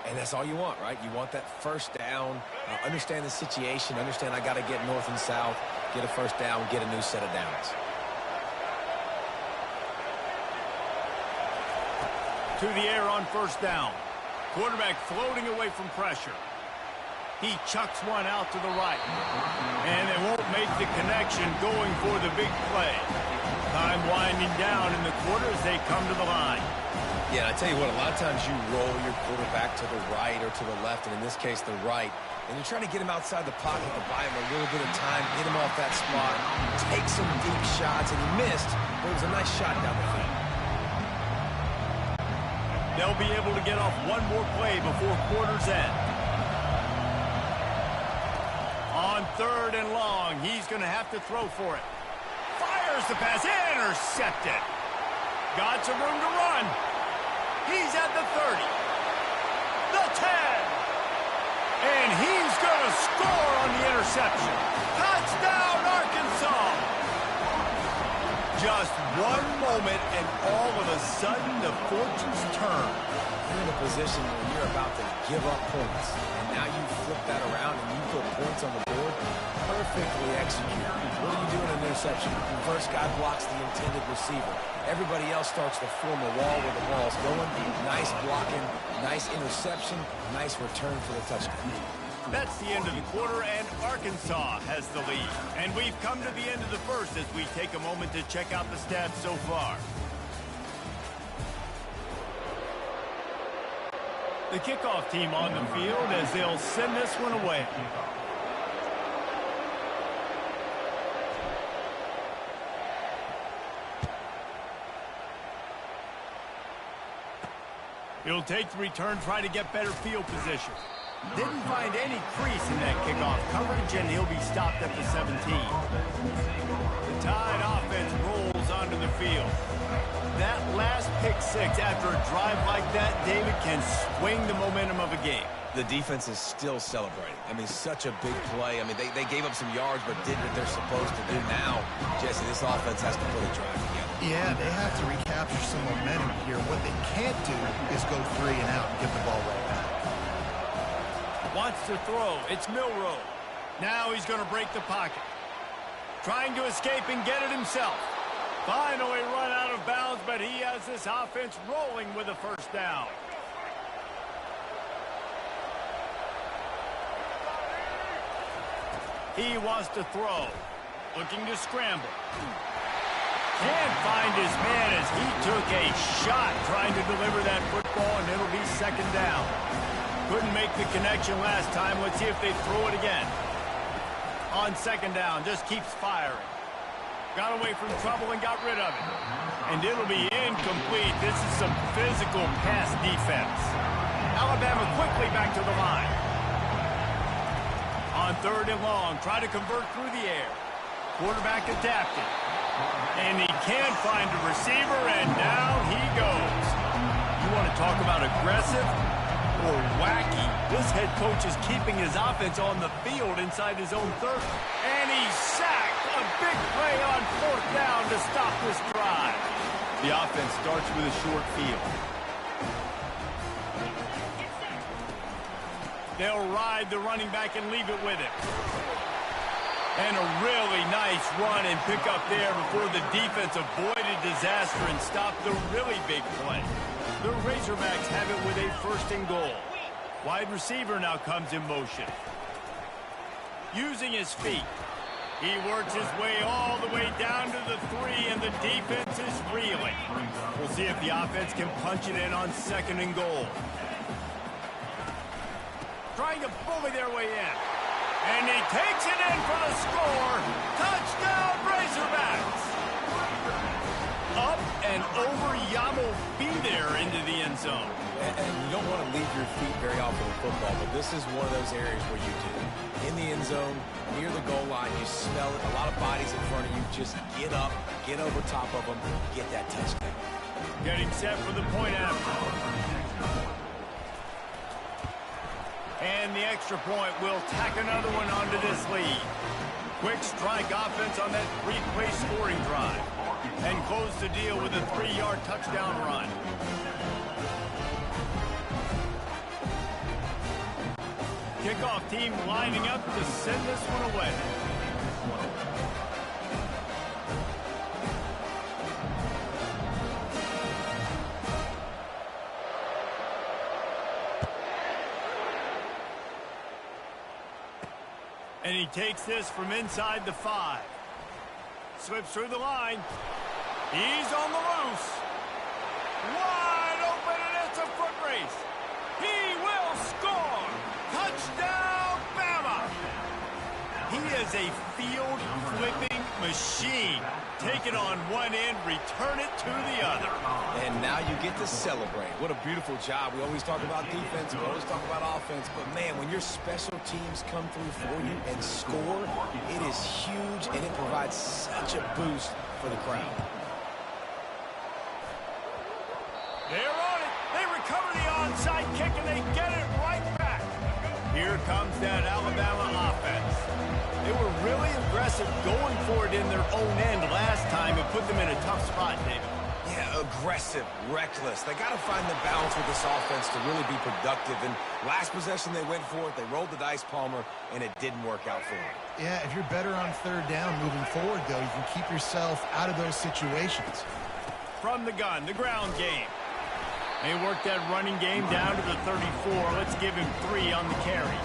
And that's all you want, right? You want that 1st down, understand the situation, understand I got to get north and south, get a 1st down, get a new set of downs. To the air on 1st down. Quarterback floating away from pressure. He chucks one out to the right. And they won't make the connection going for the big play. Time winding down in the quarter as they come to the line. Yeah, I tell you what, a lot of times you roll your quarterback to the right or to the left, and in this case, the right. And you're trying to get him outside the pocket to buy him a little bit of time, get him off that spot, take some deep shots, and he missed, but it was a nice shot down the field. They'll be able to get off one more play before quarter's end. On 3rd and long, he's going to have to throw for it. Fires the pass, intercepted. Got some room to run. He's at the 30. The 10. And he's going to score on the interception. Touchdown, Arkansas. Just one moment, and all of a sudden, the fortunes turn. You're in a position where you're about to give up points, and now you flip that around and you put points on the board. Perfectly executed. What do you do in an interception? The first guy blocks the intended receiver. Everybody else starts to form a wall where the ball's going. Nice blocking, nice interception, nice return for the touchdown. That's the end of the quarter, and Arkansas has the lead. And we've come to the end of the 1st as we take a moment to check out the stats so far. The kickoff team on the field as they'll send this one away. He'll take the return, try to get better field position. Didn't find any crease in that kickoff coverage, and he'll be stopped at the 17. The Tide offense rolls onto the field. That last pick 6 after a drive like that, David, can swing the momentum of a game. The defense is still celebrating. I mean, such a big play. I mean, they gave up some yards but did what they're supposed to do. Now, Jesse, this offense has to put a drive together. Yeah, they have to recapture some momentum here. What they can't do is go 3 and out and give the ball right back. Wants to throw. It's Milroe. Now he's going to break the pocket. Trying to escape and get it himself. Finally run out of bounds, but he has this offense rolling with a 1st down. He wants to throw. Looking to scramble. Can't find his man as he took a shot trying to deliver that football, and it'll be second down. Couldn't make the connection last time. Let's see if they throw it again. On second down, just keeps firing. Got away from trouble and got rid of it. And it'll be incomplete. This is some physical pass defense. Alabama quickly back to the line. On third and long, try to convert through the air. Quarterback adapted. And he can't find a receiver, and down he goes. You want to talk about aggressive or wacky? This head coach is keeping his offense on the field inside his own 30. And he's sacked. A big play on fourth down to stop this drive. The offense starts with a short field. They'll ride the running back and leave it with him. And a really nice run and pick up there before the defense avoided disaster and stopped the really big play. The Razorbacks have it with a first and goal. Wide receiver now comes in motion. Using his feet. He works his way all the way down to the 3, and the defense is reeling. We'll see if the offense can punch it in on second and goal. Trying to bully their way in. And he takes it in for the score. Touchdown, Razorbacks. Up and over Yamo be there into the end zone. And you don't want to leave your feet very often in football, but this is one of those areas where you do. In the end zone, near the goal line, you smell it. A lot of bodies in front of you. Just get up, get over top of them, get that touchdown. Getting set for the point after. And the extra point will tack another one onto this lead. Quick strike offense on that three-play scoring drive. And close the deal with a 3-yard touchdown run. Kickoff team lining up to send this one away. And he takes this from inside the 5. Slips through the line. He's on the loose. Wide open, and it's a foot race. He will score. Touchdown, Bama. He is a field-flipping machine. Take it on one end, return it to the other. And now you get to celebrate. What a beautiful job. We always talk about defense, we always talk about offense, but man, when your special teams come through for you and score, it is huge, and it provides such a boost for the crowd. They're on it. They recover the onside kick, and they get it right back. Here comes that Alabama offense. They were really aggressive going for it in their own end last time and put them in a tough spot, David. Yeah, aggressive, reckless. They got to find the balance with this offense to really be productive. And last possession, they went for it. They rolled the dice, Palmer, and it didn't work out for them. Yeah, if you're better on third down moving forward, though, you can keep yourself out of those situations. From the gun, the ground game. They work that running game down to the 34. Let's give him 3 on the carry.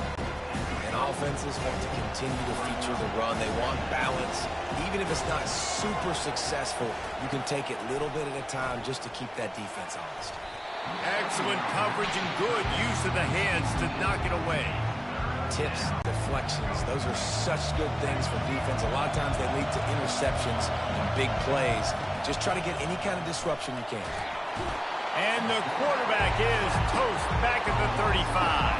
And offenses want to continue to feature the run. They want balance. Even if it's not super successful, you can take it little bit at a time just to keep that defense honest. Excellent coverage and good use of the hands to knock it away. Tips, deflections, those are such good things for defense. A lot of times they lead to interceptions and big plays. Just try to get any kind of disruption you can. And the quarterback is toast back at the 35.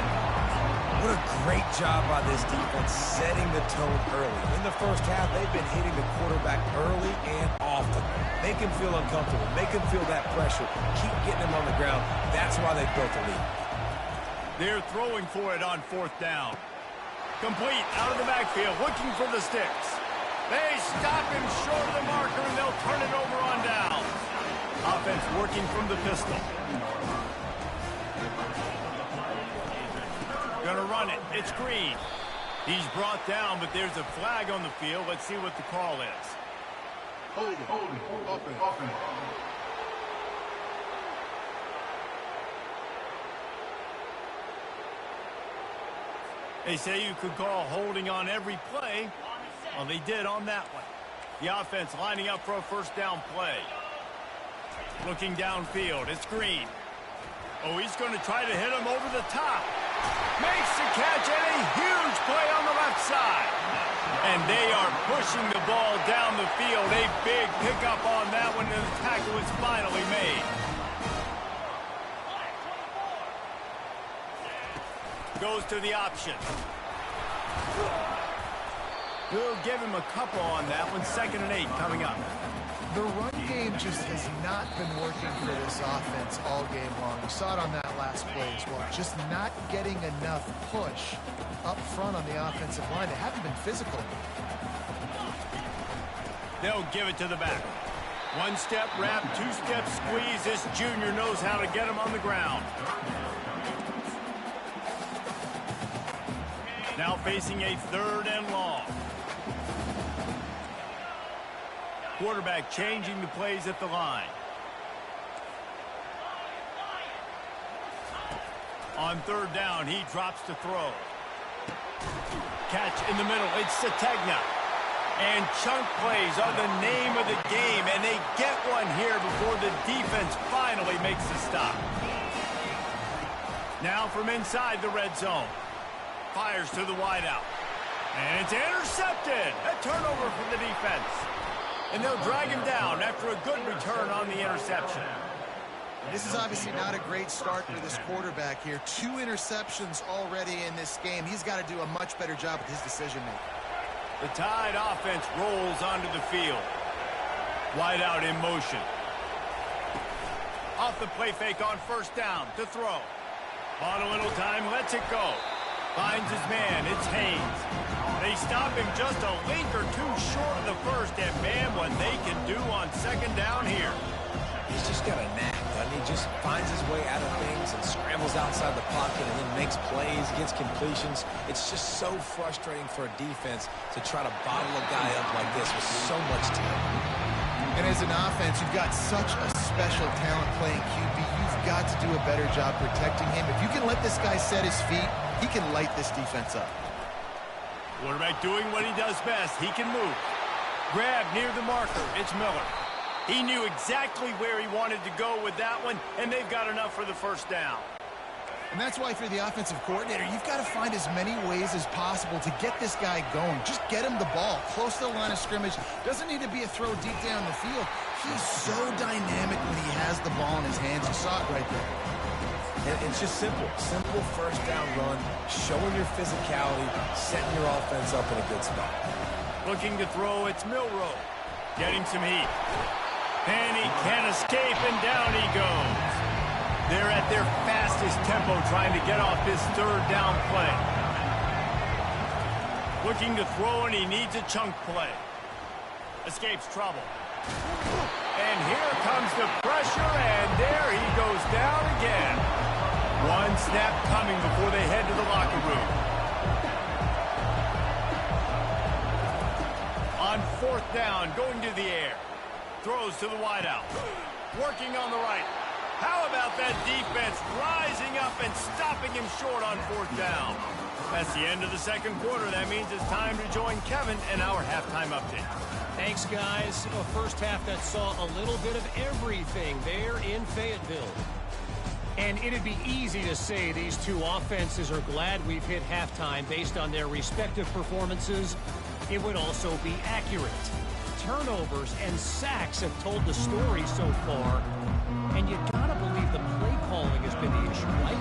What a great job by this defense setting the tone early. In the first half, they've been hitting the quarterback early and often. Make him feel uncomfortable. Make him feel that pressure. Keep getting him on the ground. That's why they built the lead. They're throwing for it on fourth down. Complete out of the backfield, looking for the sticks. They stop him short of the marker, and they'll turn it over on down. Offense working from the pistol. Gonna run it. It's Green. He's brought down, but there's a flag on the field. Let's see what the call is. Hold it. Offense. They say you could call holding on every play. Well, they did on that one. The offense lining up for a first down play. Looking downfield, it's Green. Oh, he's going to try to hit him over the top. Makes the catch and a huge play on the left side. And they are pushing the ball down the field. A big pickup on that one, and the tackle is finally made. Goes to the option. We'll give him a couple on that one. 2nd and 8 coming up. The run game just has not been working for this offense all game long. We saw it on that last play as well. Just not getting enough push up front on the offensive line. They haven't been physical. They'll give it to the back. 1-step wrap, 2-step squeeze. This junior knows how to get him on the ground. Now facing a 3rd and long. Quarterback changing the plays at the line. On 3rd down, he drops to throw. Catch in the middle. It's Sategna. And chunk plays are the name of the game, and they get one here before the defense finally makes the stop. Now from inside the red zone. Fires to the wideout. And it's intercepted. A turnover for the defense. And they'll drag him down after a good return on the interception. This is obviously not a great start for this quarterback here. 2 interceptions already in this game. He's got to do a much better job with his decision-making. The Tide offense rolls onto the field. Wideout in motion. Off the play fake on 1st down to throw. On a little time, lets it go. Finds his man, it's Haynes. They stop him just a link or 2 short of the first, and man, what they can do on 2nd down here. He's just got a knack, doesn't he? Just finds his way out of things and scrambles outside the pocket and then makes plays, gets completions. It's just so frustrating for a defense to try to bottle a guy up like this with so much talent. And as an offense, you've got such a special talent playing QB. You've got to do a better job protecting him. If you can let this guy set his feet, he can light this defense up. Quarterback doing what he does best. He can move. Grab near the marker. It's Miller. He knew exactly where he wanted to go with that one, and they've got enough for the first down. And that's why for the offensive coordinator, you've got to find as many ways as possible to get this guy going. Just get him the ball close to the line of scrimmage. Doesn't need to be a throw deep down the field. He's so dynamic when he has the ball in his hands. You saw it right there. And it's just simple. Simple 1st down run, showing your physicality, setting your offense up in a good spot. Looking to throw, it's Milroe. Getting some heat. And he can't escape, and down he goes. They're at their fastest tempo trying to get off this 3rd down play. Looking to throw, and he needs a chunk play. Escapes trouble. And here comes the pressure, and there he goes down again. 1 snap coming before they head to the locker room. On 4th down, going to the air. Throws to the wideout. Working on the right. How about that defense rising up and stopping him short on 4th down? That's the end of the 2nd quarter. That means it's time to join Kevin in our halftime update. Thanks, guys. A first half that saw a little bit of everything there in Fayetteville. And it'd be easy to say these 2 offenses are glad we've hit halftime based on their respective performances. It would also be accurate. Turnovers and sacks have told the story so far. And you gotta believe the play calling has been the issue, right?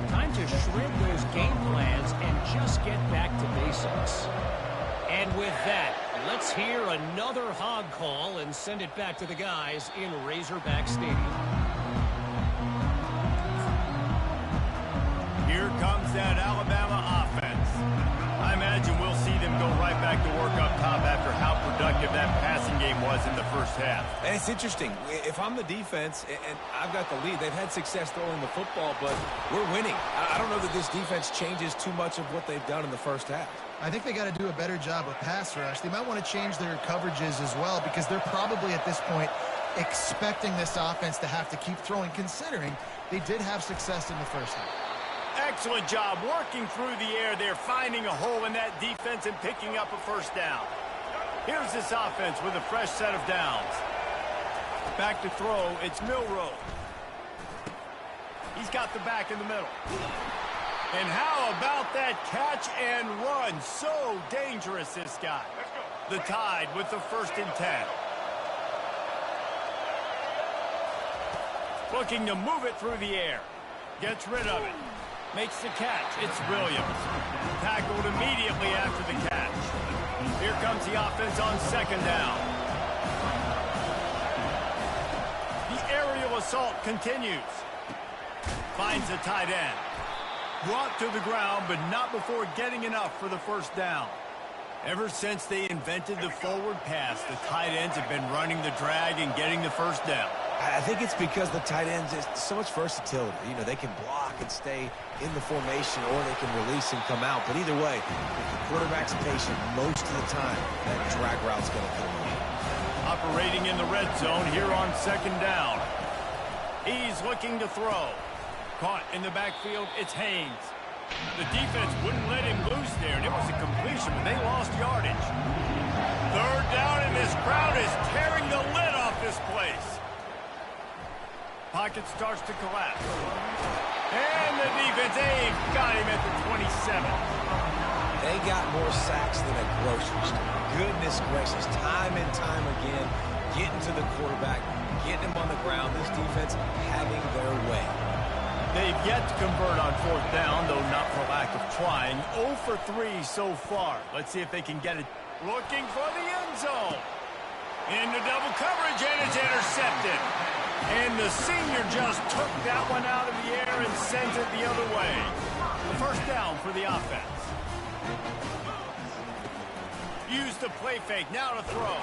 Time to shred those game plans and just get back to basics. And with that, let's hear another hog call and send it back to the guys in Razorback Stadium. Here comes that Alabama offense. I imagine we'll see them go right back to work up top after how productive that passing game was in the first half. And it's interesting. If I'm the defense and I've got the lead, they've had success throwing the football, but we're winning. I don't know that this defense changes too much of what they've done in the first half. I think they got to do a better job of pass rush. They might want to change their coverages as well because they're probably at this point expecting this offense to have to keep throwing, considering they did have success in the first half. Excellent job working through the air there, finding a hole in that defense and picking up a first down. Here's this offense with a fresh set of downs. Back to throw, it's Milroe. He's got the back in the middle. And how about that catch and run? So dangerous, this guy. The Tide with the 1st and 10. Looking to move it through the air. Gets rid of it. Makes the catch. It's Williams. Tackled immediately after the catch. Here comes the offense on 2nd down. The aerial assault continues. Finds the tight end. Brought to the ground, but not before getting enough for the first down. Ever since they invented the forward pass, the tight ends have been running the drag and getting the first down. I think it's because the tight ends is so much versatility. You know, they can block and stay in the formation, or they can release and come out. But either way, if the quarterback's patient most of the time, that drag route's going to come in. Operating in the red zone here on 2nd down. He's looking to throw. Caught in the backfield, it's Haynes. The defense wouldn't let him loose there, and it was a completion, but they lost yardage. 3rd down, and this crowd is tearing the lid off this place. Pocket starts to collapse. And the defense, they've got him at the 27. They got more sacks than a grocery store. Goodness gracious, time and time again, getting to the quarterback, getting him on the ground. This defense having their way. They've yet to convert on 4th down, though not for lack of trying. 0 for 3 so far. Let's see if they can get it. Looking for the end zone. Into double coverage, and it's intercepted. And the senior just took that one out of the air and sends it the other way. The first down for the offense. Use the play fake, now to throw.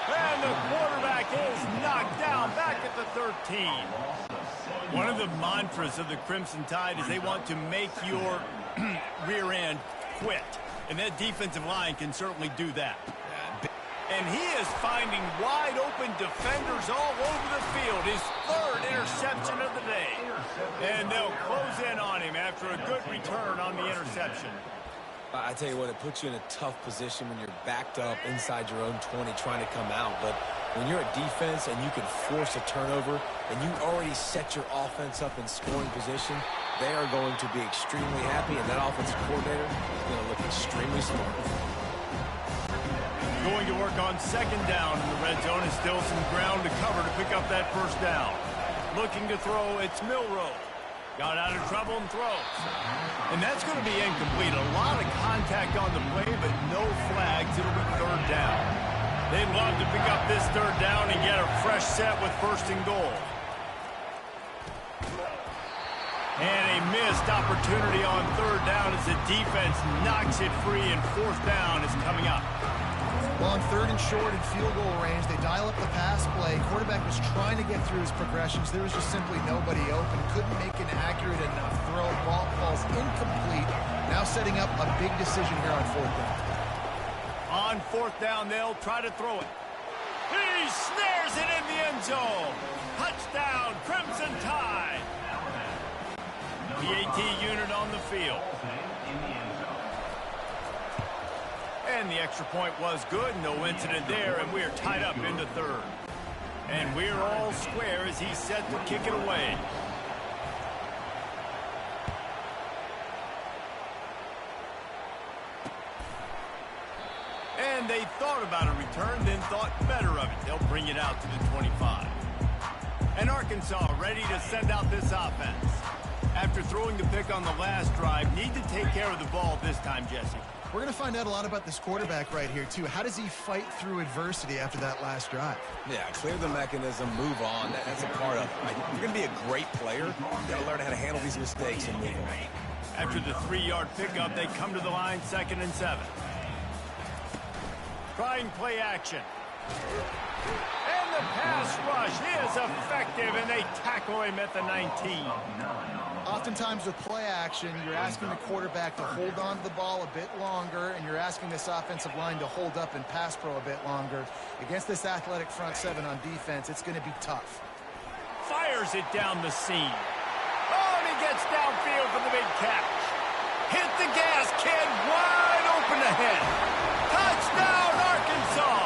And the quarterback is knocked down back at the 13. One of the mantras of the Crimson Tide is they want to make your rear end quit. And that defensive line can certainly do that. And he is finding wide-open defenders all over the field. His 3rd interception of the day. And they'll close in on him after a good return on the interception. I tell you what, it puts you in a tough position when you're backed up inside your own 20 trying to come out. But when you're a defense and you can force a turnover and you already set your offense up in scoring position, they are going to be extremely happy, and that offensive coordinator is going to look extremely smart. Going to work on 2nd down in the red zone, and still some ground to cover to pick up that first down. Looking to throw, it's Milroe. Got out of trouble and throws. And that's going to be incomplete. A lot of contact on the play, but no flags. It'll be 3rd down. They'd love to pick up this 3rd down and get a fresh set with 1st and goal. And a missed opportunity on 3rd down as the defense knocks it free, and 4th down is coming up. Well, on 3rd and short and field goal range, they dial up the pass play. Quarterback was trying to get through his progressions. There was just simply nobody open. Couldn't make an accurate enough throw. Ball falls incomplete. Now setting up a big decision here on 4th down. On 4th down, they'll try to throw it. He snares it in the end zone. Touchdown, Crimson Tide. PAT unit on the field. And the extra point was good. No incident there, and we're tied up into 3rd. And we're all square as he's set to kick it away. And they thought about a return, then thought better of it. They'll bring it out to the 25. And Arkansas ready to send out this offense. After throwing the pick on the last drive, need to take care of the ball this time, Jesse. We're going to find out a lot about this quarterback right here, too. How does he fight through adversity after that last drive? Yeah, clear the mechanism, move on. That's a part of it. Right? If you're going to be a great player, you've got to learn how to handle these mistakes and move on. After the 3-yard pickup, they come to the line, 2nd and 7. Trying play action. And the pass rush is effective, and they tackle him at the 19. Oftentimes with play action, you're asking the quarterback to hold on to the ball a bit longer, and you're asking this offensive line to hold up and pass pro a bit longer. Against this athletic front 7 on defense, it's going to be tough. Fires it down the seam. Oh, and he gets downfield for the big catch. Hit the gas, kid. Wide open ahead. Touchdown, Arkansas.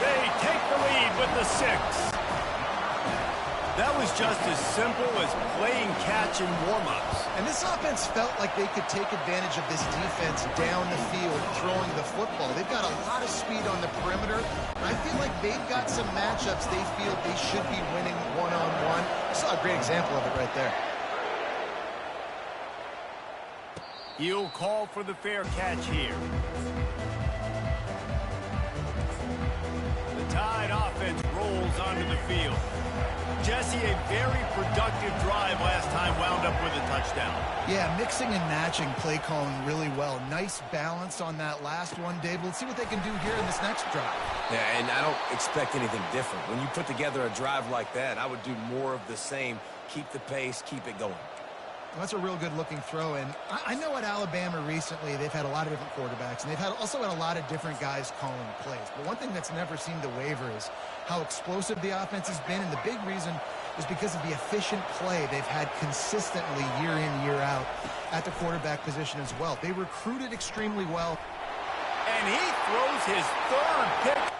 They take the lead with the 6. That was just as simple as playing catch in warm-ups. And this offense felt like they could take advantage of this defense down the field, throwing the football. They've got a lot of speed on the perimeter. I feel like they've got some matchups they feel they should be winning one-on-one. I saw a great example of it right there. He'll call for the fair catch here. The Tide offense rolls onto the field. Jesse, a very productive drive last time wound up with a touchdown. Yeah, mixing and matching play calling really well. Nice balance on that last one, Dave. Let's see what they can do here in this next drive. Yeah, and I don't expect anything different. When you put together a drive like that, I would do more of the same. Keep the pace, keep it going. Well, that's a real good-looking throw, and I know at Alabama recently they've had a lot of different quarterbacks, and they've also had a lot of different guys calling plays. But one thing that's never seemed to waver is how explosive the offense has been, and the big reason is because of the efficient play they've had consistently year in, year out at the quarterback position as well. They recruited extremely well. And he throws his 3rd pick.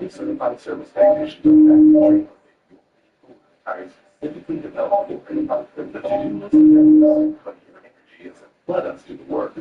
Certified service technicians tires typically develop but you do but your energy isn't. Let us do the work.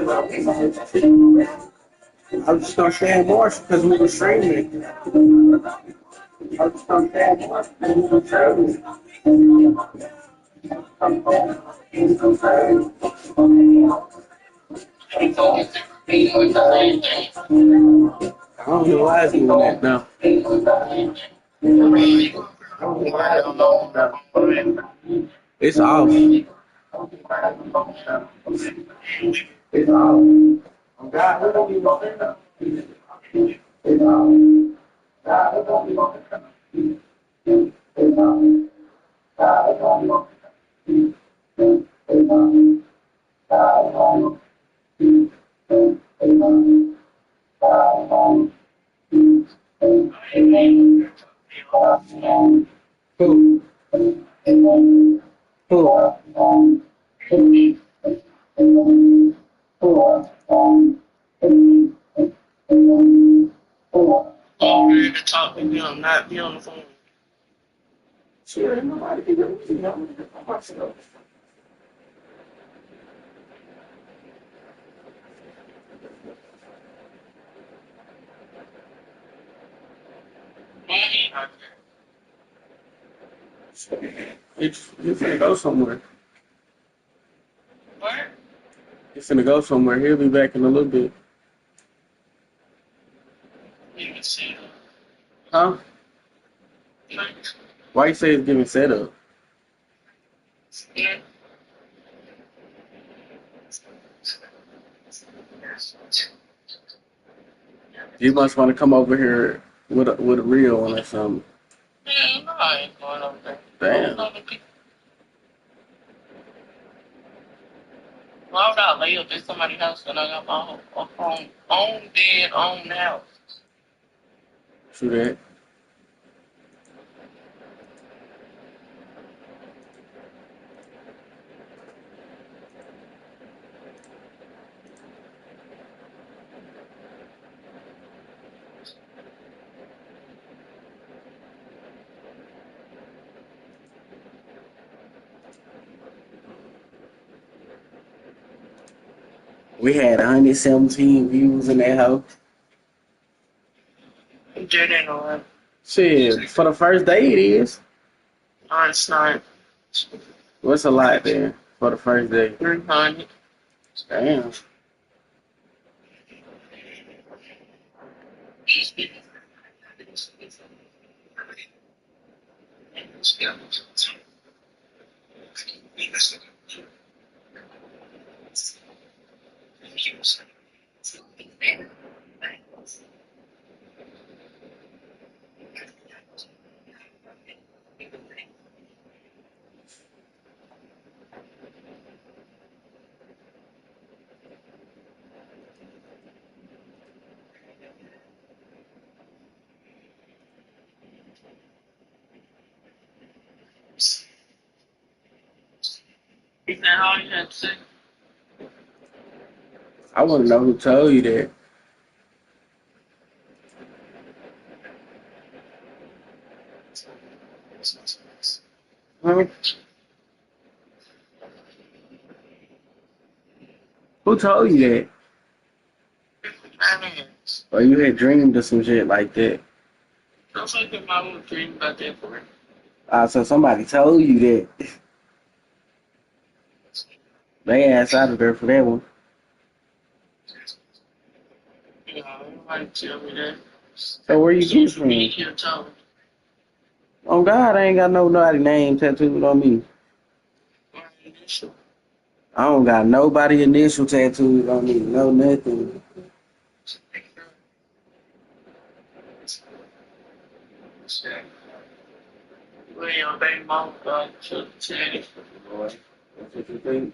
I'm just gonna stay in March because we were streaming. I'm just gonna stay in March because we were streaming. I don't know why it's doing that now. It's off. It's off. Oh, God, what don't you want to know? It's off. God, what don't you want to know? It's off. God, what don't you want to know? It's off. God, what don't you want to know? It's off. Who? Who? I'm ready to talk to them, not be on the phone. Sure, ain't nobody can do it. I'm myself. You finna go somewhere. What? You finna go somewhere. He'll be back in a little bit. Huh? Why you say it's giving setup? You must want to come over here with a real one or something. Yeah, no, I ain't going over there. Damn. Why would I lay up at somebody's house when I got my own bed, own house? True that. We had 117 views in that house. Didn't know. Shit, for the first day it is. No, it's not. What's a lot there for the first day? 300. Damn. Is that all you had to say? I want to know who told you that. Huh? Who told you that? Or you had dreamed of some shit like that? I was like that my little dream about that for it. So somebody told you that. They ass out of there for that one. Yeah, nobody tell me that. So where you get from? Media told me. Oh God, I ain't got nobody name tattooed on me. I don't got nobody initial tattooed on me. No nothing. Well, your baby mama got to tell boy. That's what you think?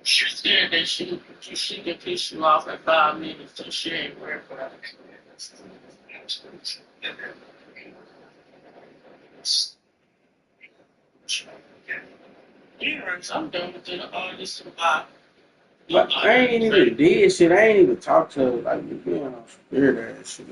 She said that she can piss you off in 5 minutes, so she ain't worried about it. Anyways, I'm done with the artist about. But I ain't even did shit. I ain't even talked to her. Like, you know, weird ass shit.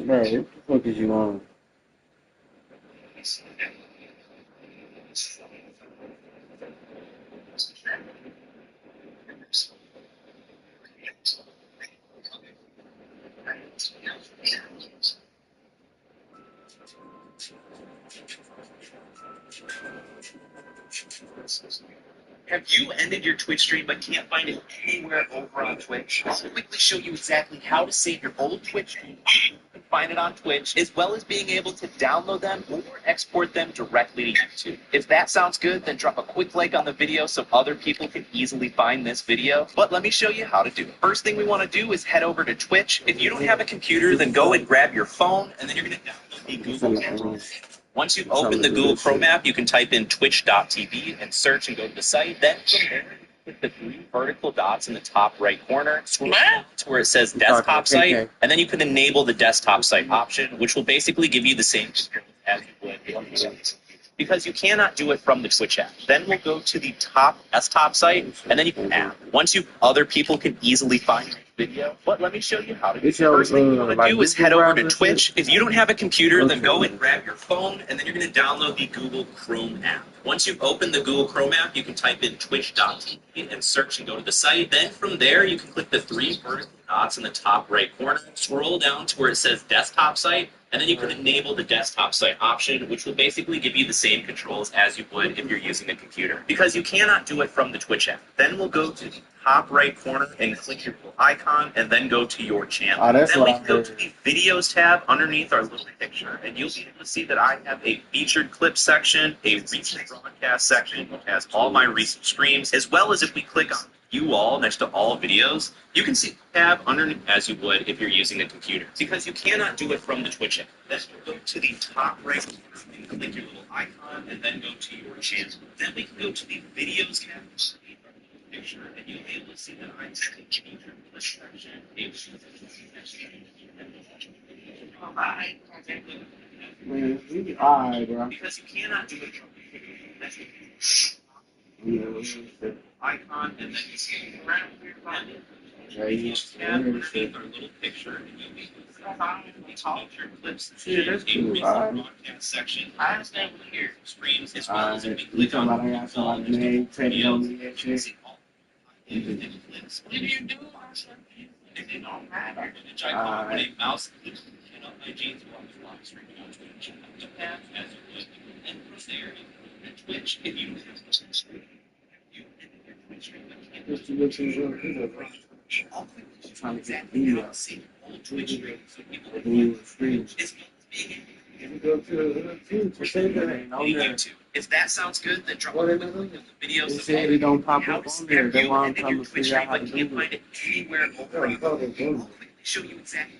Bro, what the fuck is you on? Have you ended your Twitch stream but can't find it anywhere over on Twitch? I'll quickly show you exactly how to save your old Twitch stream. You can find it on Twitch, as well as being able to download them or export them directly to YouTube. If that sounds good, then drop a quick like on the video so other people can easily find this video. But let me show you how to do it. First thing we want to do is head over to Twitch. If you don't have a computer, then go and grab your phone, and then you're going to download the Google. Once you open the Google Chrome app, you can type in twitch.tv and search and go to the site. Then from there, click the three vertical dots in the top right corner, scroll down to where it says desktop site, and then you can enable the desktop site option, which will basically give you the same experience as you would because you cannot do it from the Twitch app. Then we'll go to the top desktop site, and then you can app. Once other people can easily find the video. But let me show you how to do it. First thing you want to do is head over to Twitch. If you don't have a computer, then go and grab your phone, and then you're going to download the Google Chrome app. Once you've opened the Google Chrome app, you can type in twitch.tv and search and go to the site. Then from there, you can click the three vertical dots in the top right corner, scroll down to where it says desktop site, and then you can enable the desktop site option, which will basically give you the same controls as you would if you're using a computer, because you cannot do it from the Twitch app. Then we'll go to the top right corner and click your little icon, and then go to your channel. Then we can go to the videos tab underneath our little picture, and you'll be able to see that I have a featured clip section, a recent broadcast section, which has all my recent streams, as well as if we click on View All next to all videos, you can see the tab underneath as you would if you're using a computer, because you cannot do it from the Twitch app. Then go to the top right corner and click your little icon, and then go to your channel. Then we can go to the videos tab picture, and you'll be able to see that I have a featured clip section, a recent Man, we alright, bro. because you cannot do it from the icon, and then you see around here, Yeah, you underneath our little picture, and you'll be able to see your clips, yeah, that's a cool. recent Alright. broadcast section, here streams, as well as if we You click talking on about I got somebody's name, take it on me and you can shit? see all the clips. What do you do? They don't matter. Which I call when a mouse clicks on my jeans while I'm live streaming on Twitch. You have as you would, and from there, you can Twitch if you have you and your Twitch stream, but can't Just to look in the video, bro. I'll quickly show you Trying to get exactly the how to see all Twitch streams so people can Google streams. as well as being If you go to the team, for saying that ain't on there. YouTube. If that sounds good, then drop What a they quick do? link on the videos. They of said all it don't pop how up to on there. That's you why I'm and trying your to Twitch figure out stream, how to but do can't it. find it anywhere over Yeah, on how they do I'll it. quickly show you exactly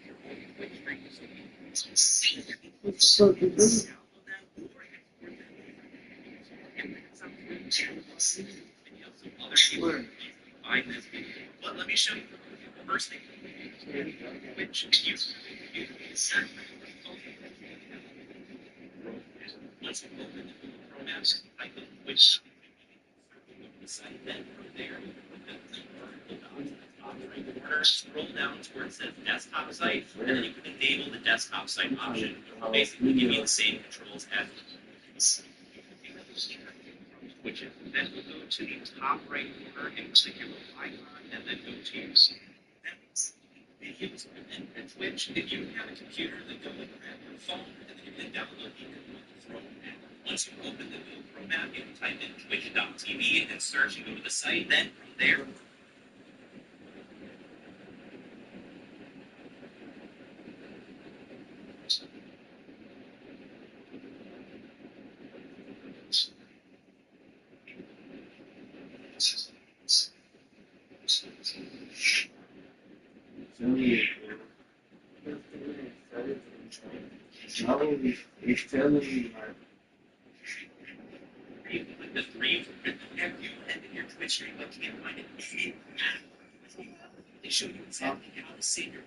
your own Twitch stream so you can see it. What the fuck you do? Download them or export them. If that sounds good, see the video so other people can find this video. But let me show you the first thing. Which you set. Once you open the Google Chrome app, type in which site, then from there, you can put the vertical dots in the top right corner, scroll down to where it says desktop site, and then you can enable the desktop site option, which will basically give you the same controls as which is then we'll go to the top right corner and click your little icon, and then go to videos and Twitch. If you have a computer, then go and grab your phone, and then you can download the Google Chrome app. Once you open the Google Chrome app, you can type in twitch.tv and search and go to the site. Then from there, No, he's telling me, like, you can click the three. Have you ended your Twitch stream but can't find it? They show you exactly how to save your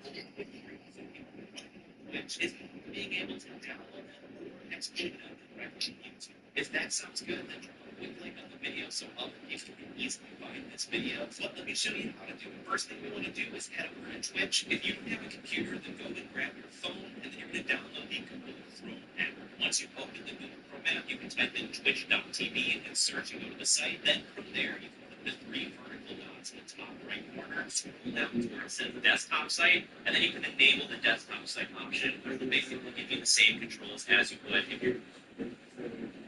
which is being able to download and export it directly to YouTube. If that sounds good, then drop a quick link on the video so other people can easily find this video. So let me show you how to do it. First thing we want to do is head over to Twitch. If you don't have a computer, then go and grab your phone, and then you're going to download the Google Chrome app. Once you open the Google Chrome app, you can type in twitch.tv and search and go to the site. Then from there, you can click the three vertical dots in the top right corner. Scroll down to where it says desktop site, and then you can enable the desktop site option, which will basically give you the same controls as you would if you're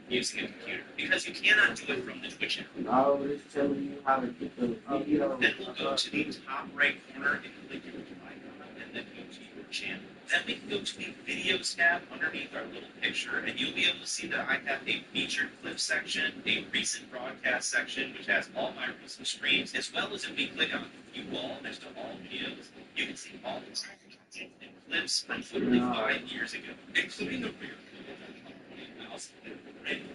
using a computer, because you cannot do it from the Twitch app. No, it's telling you how to get the video. Then we'll go to the top right corner and click your icon, and then go to your channel. Then we can go to the videos tab underneath our little picture, and you'll be able to see that I have a featured clip section, a recent broadcast section, which has all my recent streams, as well as if we click on view all next to all videos, you can see all the content and clips from literally 5 years ago, including the rear mouse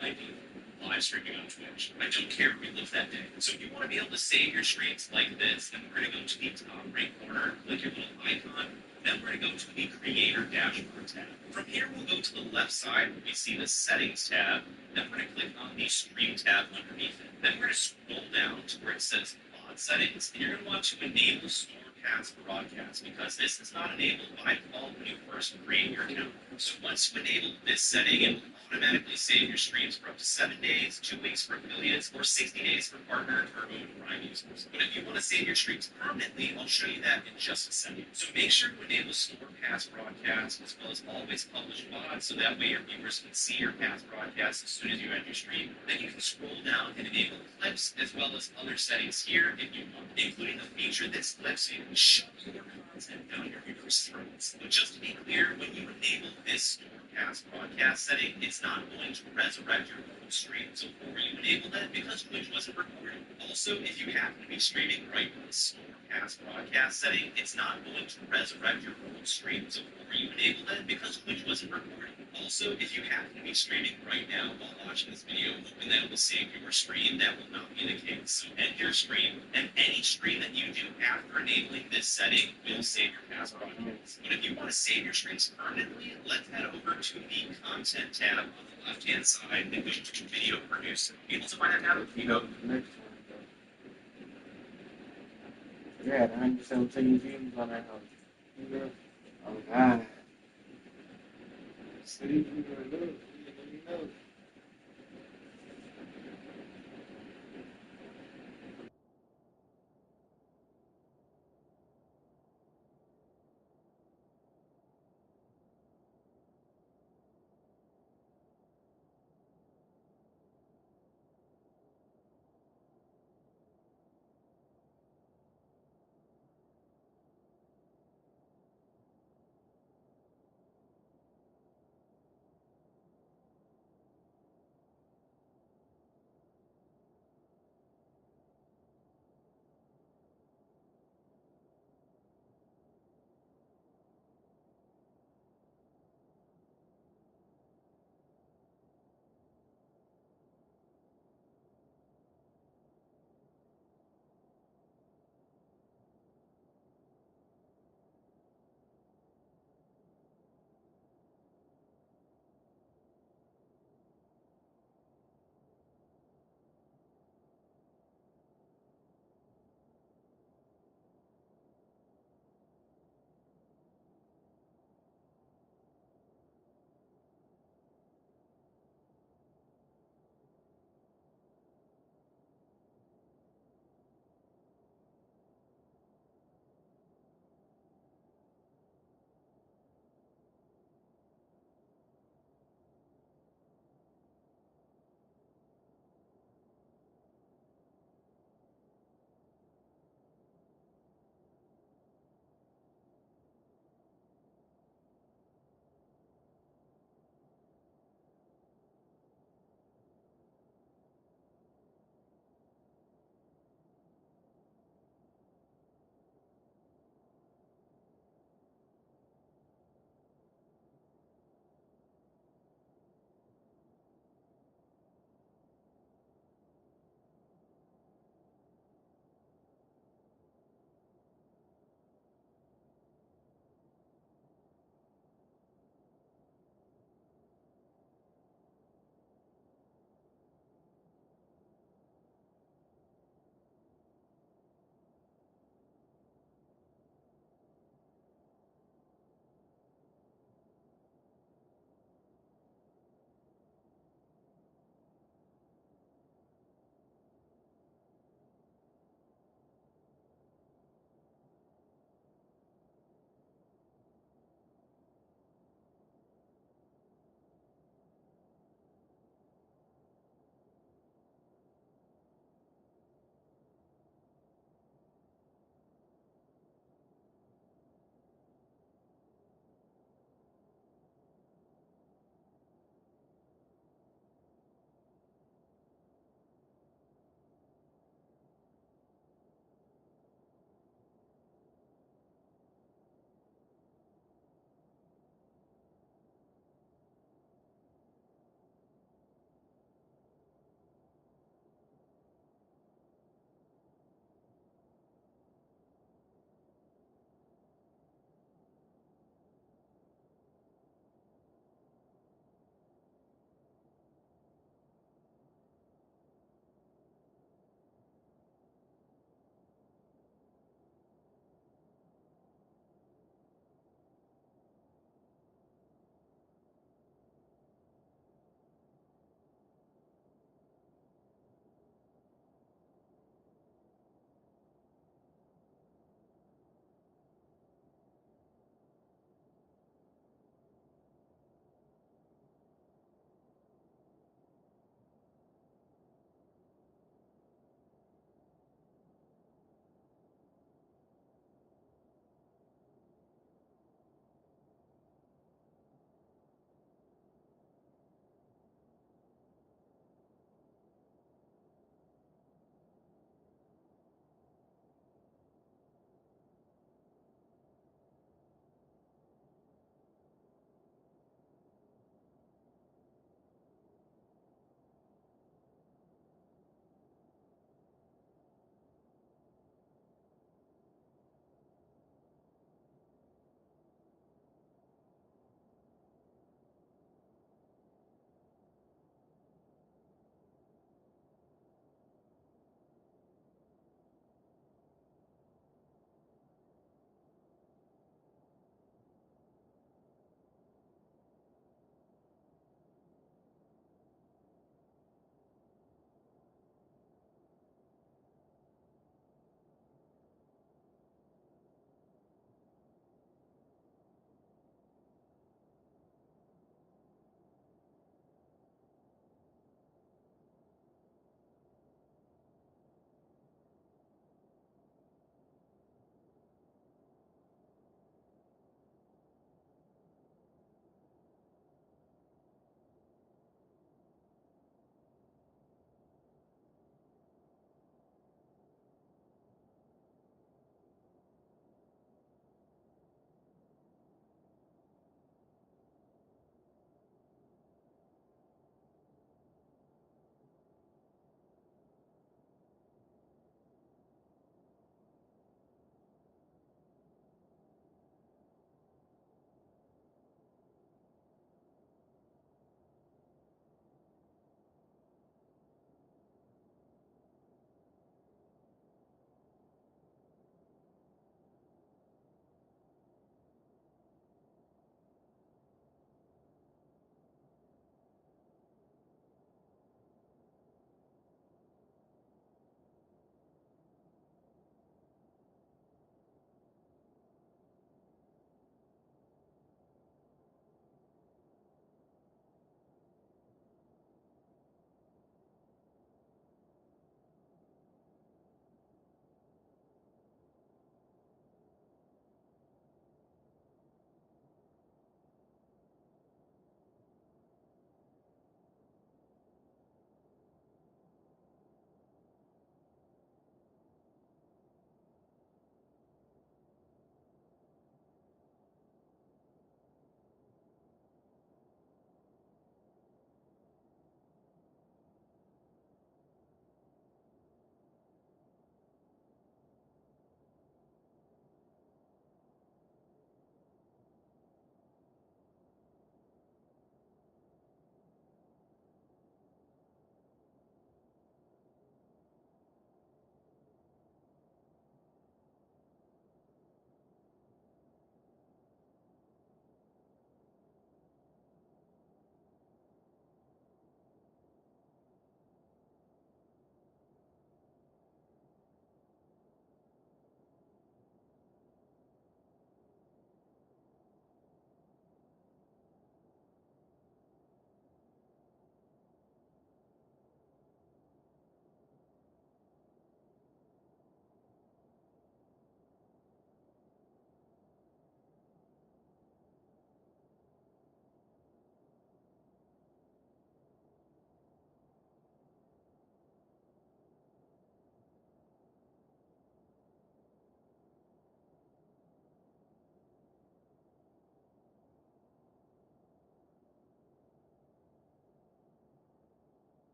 I do live streaming on Twitch. I don't care if we live that day. So if you want to be able to save your streams like this, then we're going to go to the top right corner, click your little icon, then we're going to go to the Creator Dashboard tab. From here, we'll go to the left side where we see the Settings tab, then we're going to click on the Stream tab underneath it. Then we're going to scroll down to where it says Mod Settings, and you're going to want to enable Storecast Broadcast, because this is not enabled by default when you first create your account. So once you enable this setting, it will automatically save your streams for up to 7 days, 2 weeks for affiliates, or 60 days for partner, turbo, and prime users. But if you want to save your streams permanently, I'll show you that in just a second. So make sure to enable store past broadcasts as well as always publish VOD, so that way your viewers can see your past broadcasts as soon as you end your stream. Then you can scroll down and enable clips as well as other settings here if you want, including a feature that's clips so you can shove your content down your viewers' throats. But just to be clear, when you enable this Storecast broadcast setting, it's not going to resurrect your old stream. So before you enable that, because Twitch wasn't recording. Also, if you happen to be streaming right with the Storecast broadcast setting, it's not going to resurrect your old stream. So before you enable that, because Twitch wasn't recording. Also, if you happen to be streaming right now while watching this video, hoping that it will save your stream, that will not be the case. So end your stream, and any stream that you do after enabling this setting will save your past broadcasts. But if you want to save your streams permanently, let's head over to the Content tab on the left-hand side and go to Video Producer. Be able to find that tab? You know, the next one. Yeah, 117 views on that house. You know? Oh, God. See, you know.